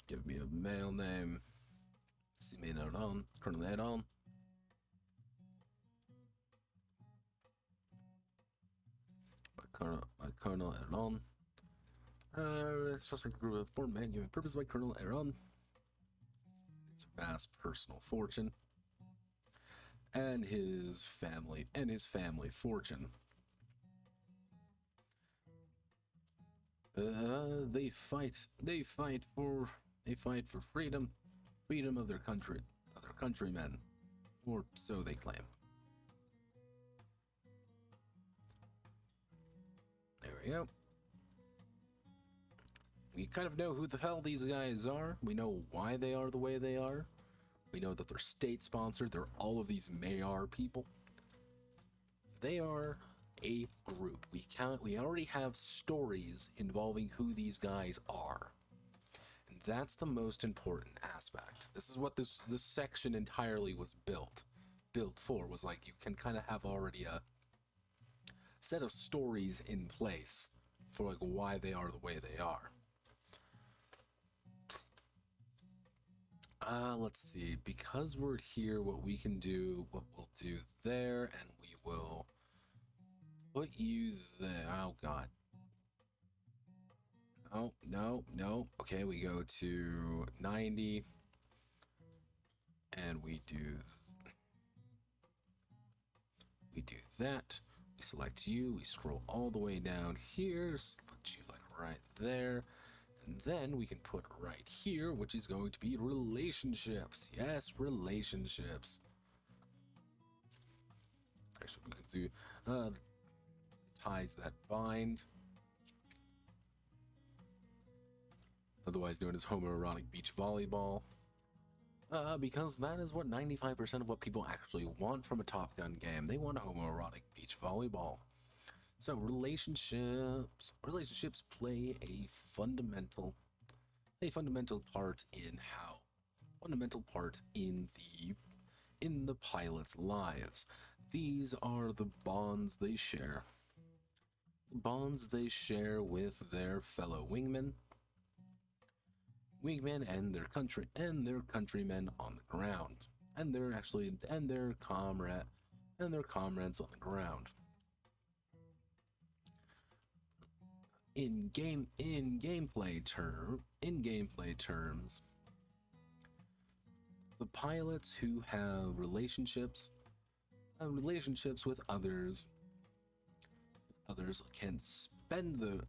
Give me a male name. Colonel Edon. By Colonel Edon. It's just like a group of four men given purpose by Colonel Edon. his vast personal fortune, and his family fortune. They fight for freedom of their countrymen, or so they claim. There we go. We kind of know who the hell these guys are. We know why they are the way they are. We know that they're state sponsored. They're all of these Mayar people. They are a group. We already have stories involving who these guys are. And that's the most important aspect. This is what this section entirely was built for, was like you can kind of have already a set of stories in place for like why they are the way they are. Let's see, because we're here, what we'll do there, and we will put you there. Oh god. Oh, no. Okay, we go to 90, and we do that. We select you, we scroll all the way down here, put you like right there. And then we can put right here, which is going to be relationships. Yes, relationships. Actually, we can do ties that bind, otherwise known as homoerotic beach volleyball. Because that is what 95% of what people actually want from a Top Gun game. They want a homoerotic beach volleyball. So relationships play a fundamental part in the pilots' lives. These are the bonds they share. The bonds they share with their fellow wingmen and their countrymen on the ground, and their comrades on the ground. In gameplay terms, the pilots who have relationships with others can spend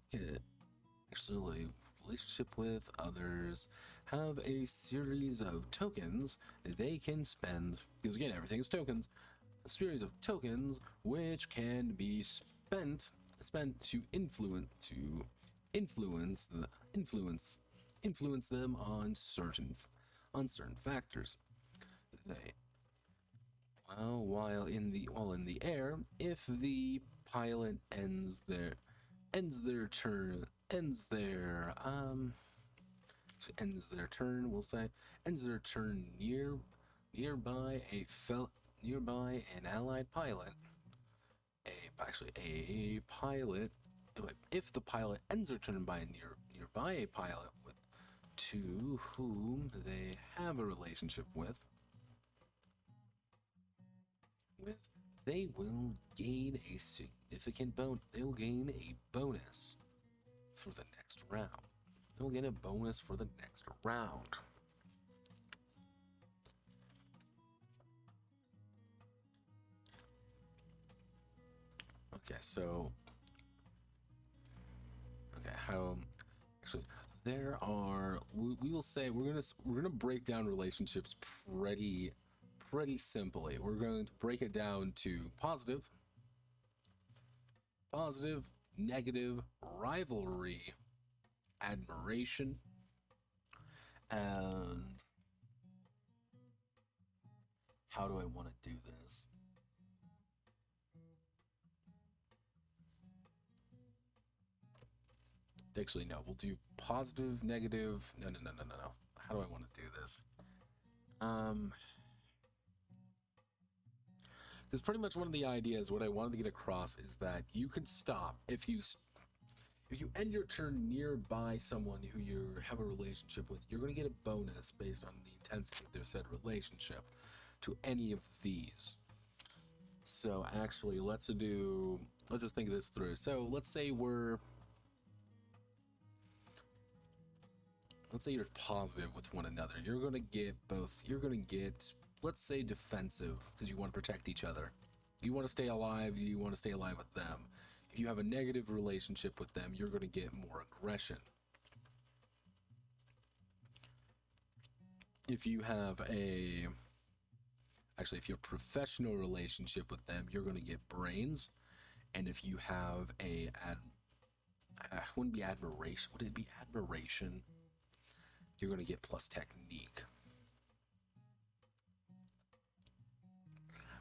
relationship with others have a series of tokens they can spend, because again, everything is tokens. A series of tokens which can be spent to influence them on certain factors. While in the air, if the pilot ends their turn nearby an allied pilot. If the pilot ends their turn nearby a pilot to whom they have a relationship with, they will gain a significant bonus. They'll gain a bonus for the next round. Okay, so actually there are, we will say we're gonna break down relationships pretty simply. We're going to break it down to positive, negative, rivalry, admiration, and how do I want to do this? Actually, no, we'll do positive, negative. No. How do I want to do this? Because pretty much one of the ideas, what I wanted to get across is that you can stop if you end your turn nearby someone who you have a relationship with. You're going to get a bonus based on the intensity of their said relationship to any of these. So actually, let's just think this through. So let's say let's say you're positive with one another, you're gonna get both. You're gonna get, let's say, defensive because you want to protect each other. You want to stay alive. You want to stay alive with them. If you have a negative relationship with them, you're gonna get more aggression. If you have a, actually, if you have a professional relationship with them, you're gonna get brains. And if you have a, wouldn't be admiration. Would it be admiration? You're going to get plus technique.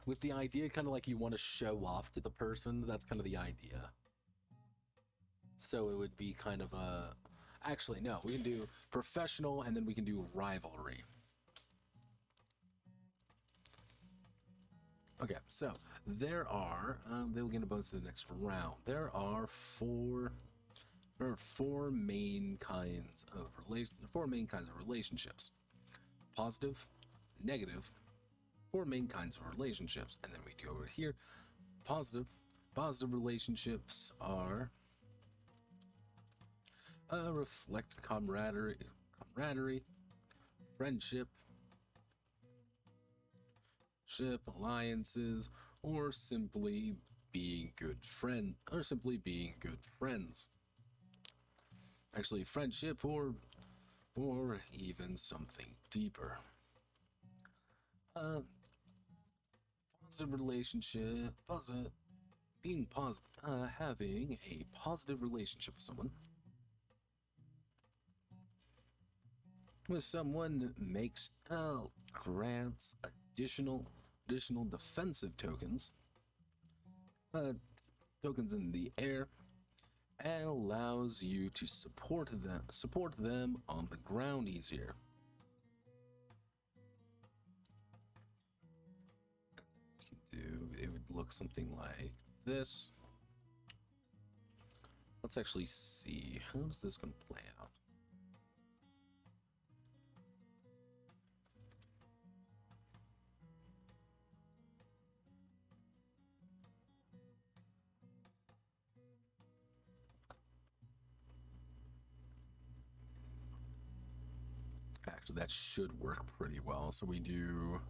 With the idea kind of like you want to show off to the person, that's kind of the idea. So it would be kind of a, actually, no, we can do professional and then we can do rivalry. Okay, so there are, they'll get a bonus to the next round. There are four main kinds of relationships. Positive, negative, four main kinds of relationships. And then we go over here. Positive relationships are reflect camaraderie, friendship, alliances, or simply being good friends. Actually, friendship or even something deeper. Positive relationship, having a positive relationship with someone. With someone grants additional defensive tokens, tokens in the air, and allows you to support them on the ground easier. It would look something like this. Let's actually see, how is this going to play out? Actually, that should work pretty well. So we do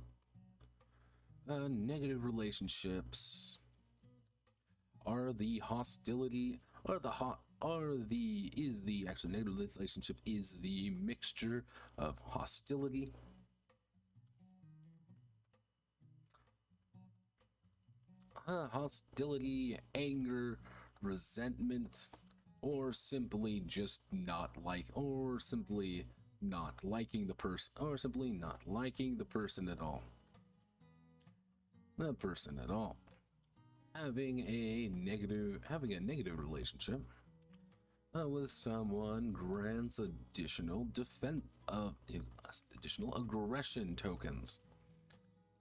negative relationships are the hostility, actually negative relationship is the mixture of hostility, anger, resentment, or simply not liking the person, at all. Having a negative relationship with someone grants additional aggression tokens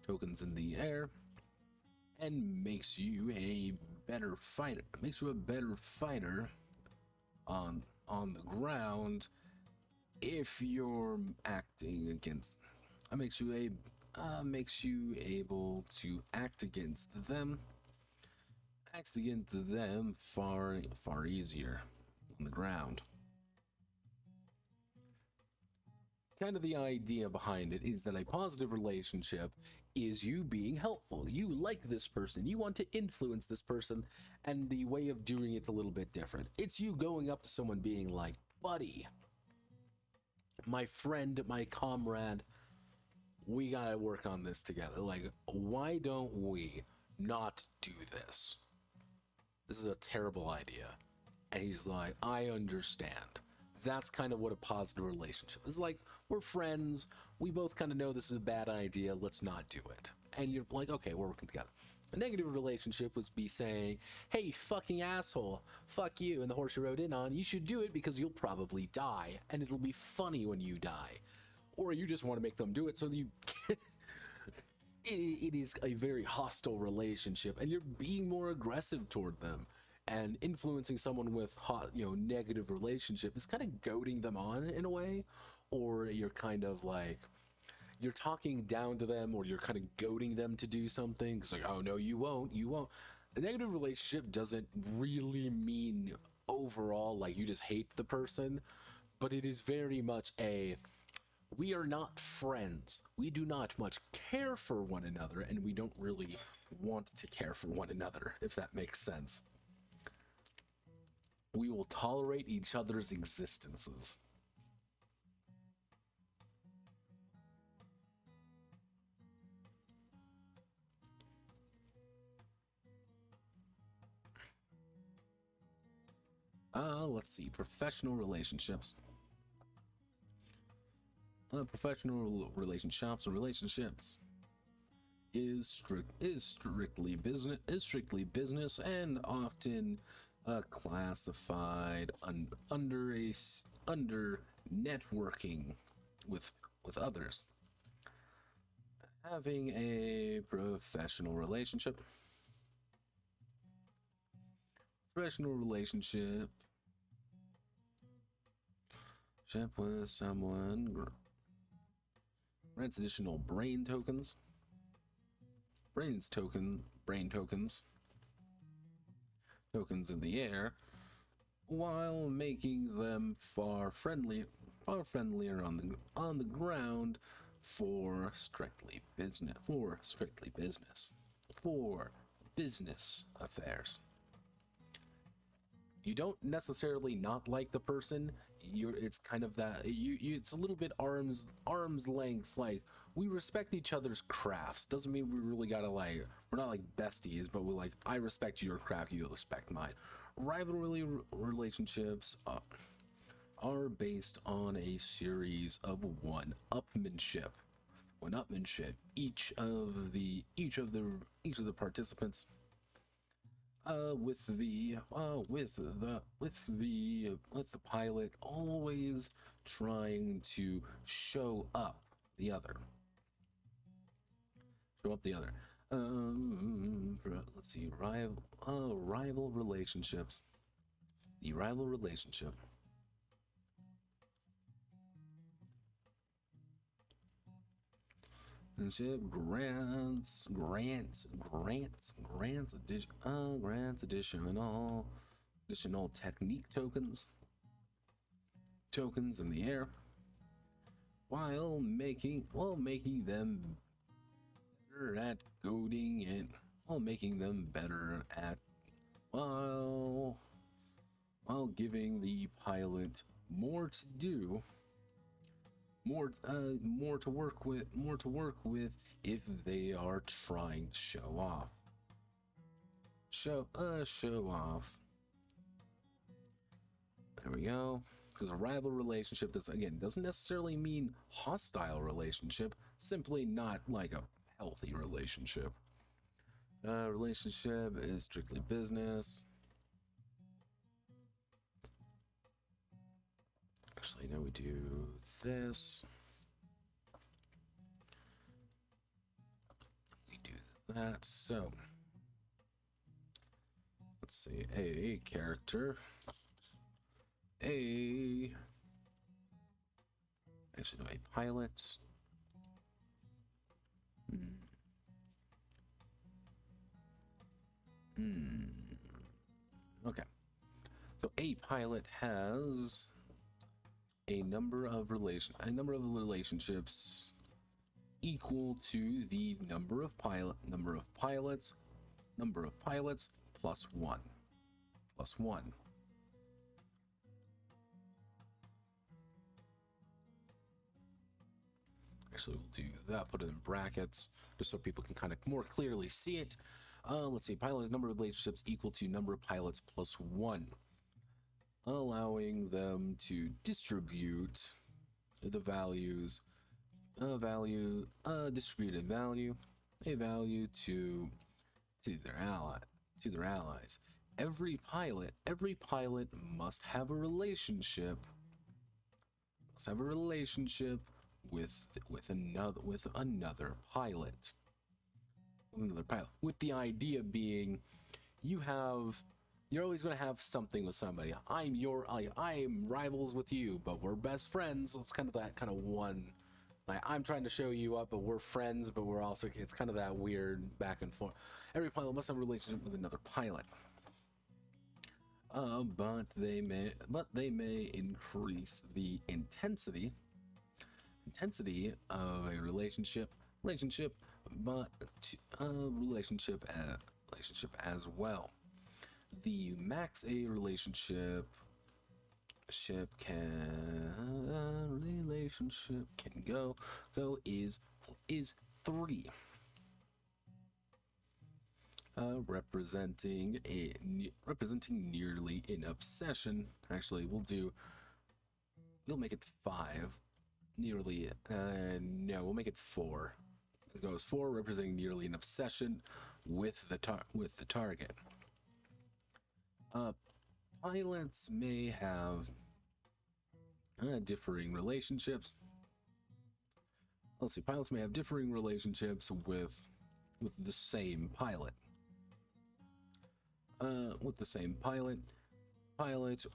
in the air, and makes you a better fighter. On the ground if you're acting against. Makes you able to act against them far easier on the ground. Kind of the idea behind it is that a positive relationship is you being helpful. You like this person, you want to influence this person, and the way of doing it's a little bit different. It's you going up to someone being like, buddy, my friend, my comrade, we gotta work on this together. Like, why don't we not do this? This is a terrible idea. And he's like, I understand. That's kind of what a positive relationship is like. We're friends. We both kind of know this is a bad idea. Let's not do it. And you're like, okay, we're working together. A negative relationship would be saying, hey, fucking asshole, fuck you, and the horse you rode in on, you should do it because you'll probably die, and it'll be funny when you die. Or you just want to make them do it so that you... it is a very hostile relationship, and you're being more aggressive toward them. And influencing someone with negative relationship is kind of goading them on in a way, or you're kind of like, you're talking down to them, or you're kind of goading them to do something. It's like, oh no, you won't. A negative relationship doesn't really mean overall like you just hate the person, but it is very much a, we are not friends. We do not much care for one another, and we don't really want to care for one another, if that makes sense. We will tolerate each other's existences. Let's see. Professional relationships. Professional relationships is strictly business and often classified under networking with others. Having a professional relationship with someone grants additional brain tokens in the air, while making them far friendlier on the ground for business affairs. You don't necessarily not like the person. It's kind of that it's a little bit arm's length. Like, we respect each other's crafts. Doesn't mean we really gotta, like, we're not like besties, but we're like, I respect your craft, you respect mine. Rivalry relationships are based on a series of one-upmanship. Each of the participants with the pilot always trying to show up the other. Let's see, rival relationships. The rival relationship grants additional technique tokens in the air, while making them better at coding and while giving the pilot more to do, more to work with if they are trying to show off. There we go. Because a rival relationship doesn't necessarily mean hostile relationship, simply not like a healthy relationship. Relationship is strictly business. Actually, no, we do this. We do that. So, let's see. A character. Actually, no, a pilot. Okay. So a pilot has a number of relationships equal to the number of pilots plus one. Actually, we'll do that, put it in brackets just so people can kind of more clearly see it. Let's see, pilot's number of relationships equal to number of pilots plus one, allowing them to distribute the values, distributed value, a value to their allies. Every pilot must have a relationship with another pilot. With the idea being, you're always going to have something with somebody. I'm rivals with you, but we're best friends. So it's kind of that kind of one. Like, I'm trying to show you up, but we're friends, but we're also, it's kind of that weird back and forth. Every pilot must have a relationship with another pilot. but they may increase the intensity of a but relationship as well. The max a relationship can go is 3, representing nearly an obsession. Actually, we'll make it 5. Nearly, no, we'll make it 4. It goes 4, representing nearly an obsession with the target. Pilots may have differing relationships. Let's see. Pilots may have differing relationships with the same pilot. With the same pilot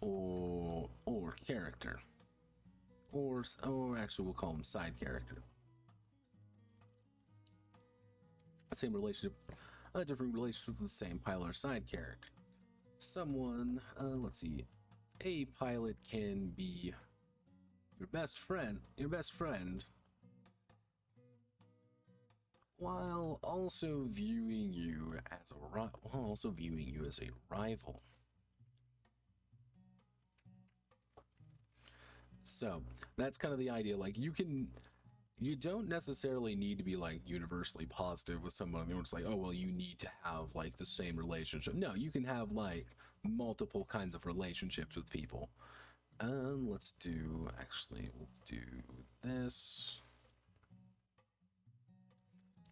or character, or actually we'll call them side character. Same relationship, a different relationship with the same pilot or side character. Someone, let's see, a pilot can be your best friend, while also viewing you as a rival. So that's kind of the idea. Like you don't necessarily need to be like universally positive with someone. It's like, oh well, you need to have like the same relationship. No, you can have like multiple kinds of relationships with people. Let's do this.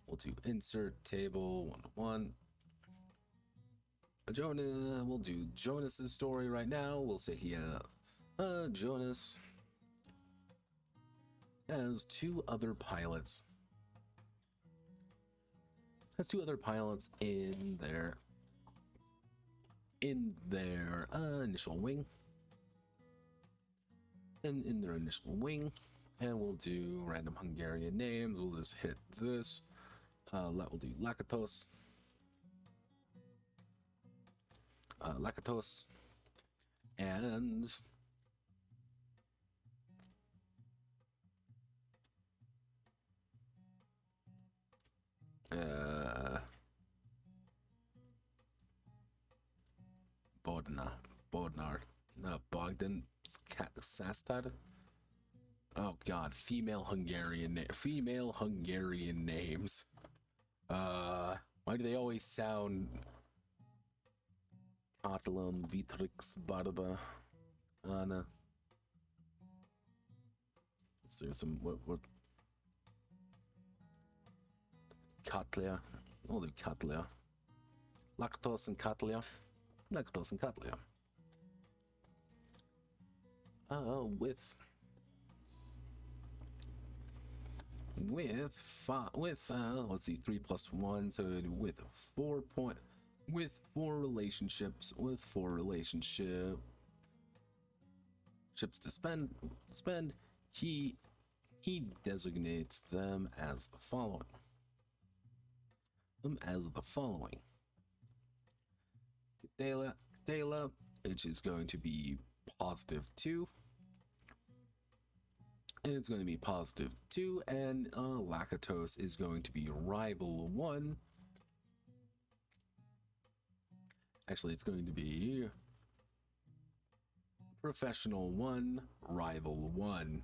We'll do insert table 1-to-1. Jonah, we'll do Jonas's story right now. We'll say here, Jonas has 2 other pilots. In their initial wing. In their initial wing, and we'll do random Hungarian names. We'll just hit this. We'll do Lakatos. And Bogdan Sastad. Oh God, female Hungarian names. Why do they always sound Catalan, Beatrix, Barba, Anna? Let's see some what Katlia. We'll do Katlia. Lactos and Katlia. Let's see, 3 + 1, so with 4 relationships to spend, he designates them as the following. Dela, which is going to be +2. And it's going to be +2, and Lakatos is going to be rival 1. Actually, it's going to be professional 1, rival 1.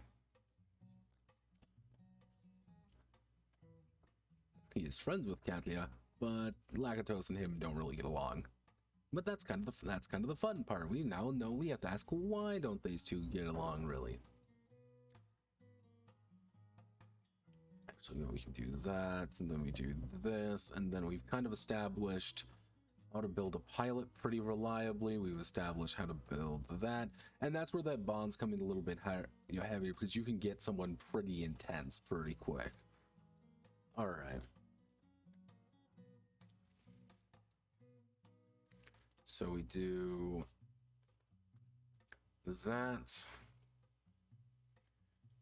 He is friends with Katlia, but Lakatos and him don't really get along. But that's kind of the fun part. We now know we have to ask, why don't these two get along really? So we can do that, and then we do this, and then we've kind of established how to build a pilot pretty reliably. We've established how to build that, and that's where that bond's coming a little bit higher, heavier, because you can get someone pretty intense pretty quick. All right. So we do that.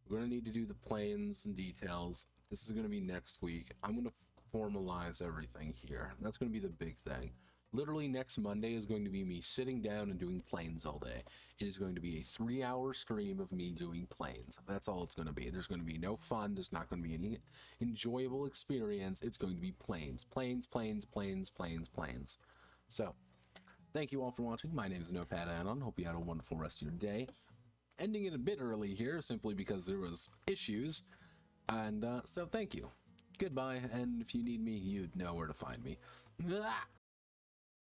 We're gonna need to do the plans and details. This is going to be next week. I'm going to formalize everything here. That's going to be the big thing. Literally next Monday is going to be me sitting down and doing planes all day. It is going to be a 3-hour stream of me doing planes. That's all it's going to be. There's going to be no fun. There's not going to be any enjoyable experience. It's going to be planes. Planes, planes, planes, planes, planes. So, thank you all for watching. My name is Notepad Anon. Hope you had a wonderful rest of your day. Ending it a bit early here, simply because there was issues. And so thank you. Goodbye, and if you need me, you know where to find me.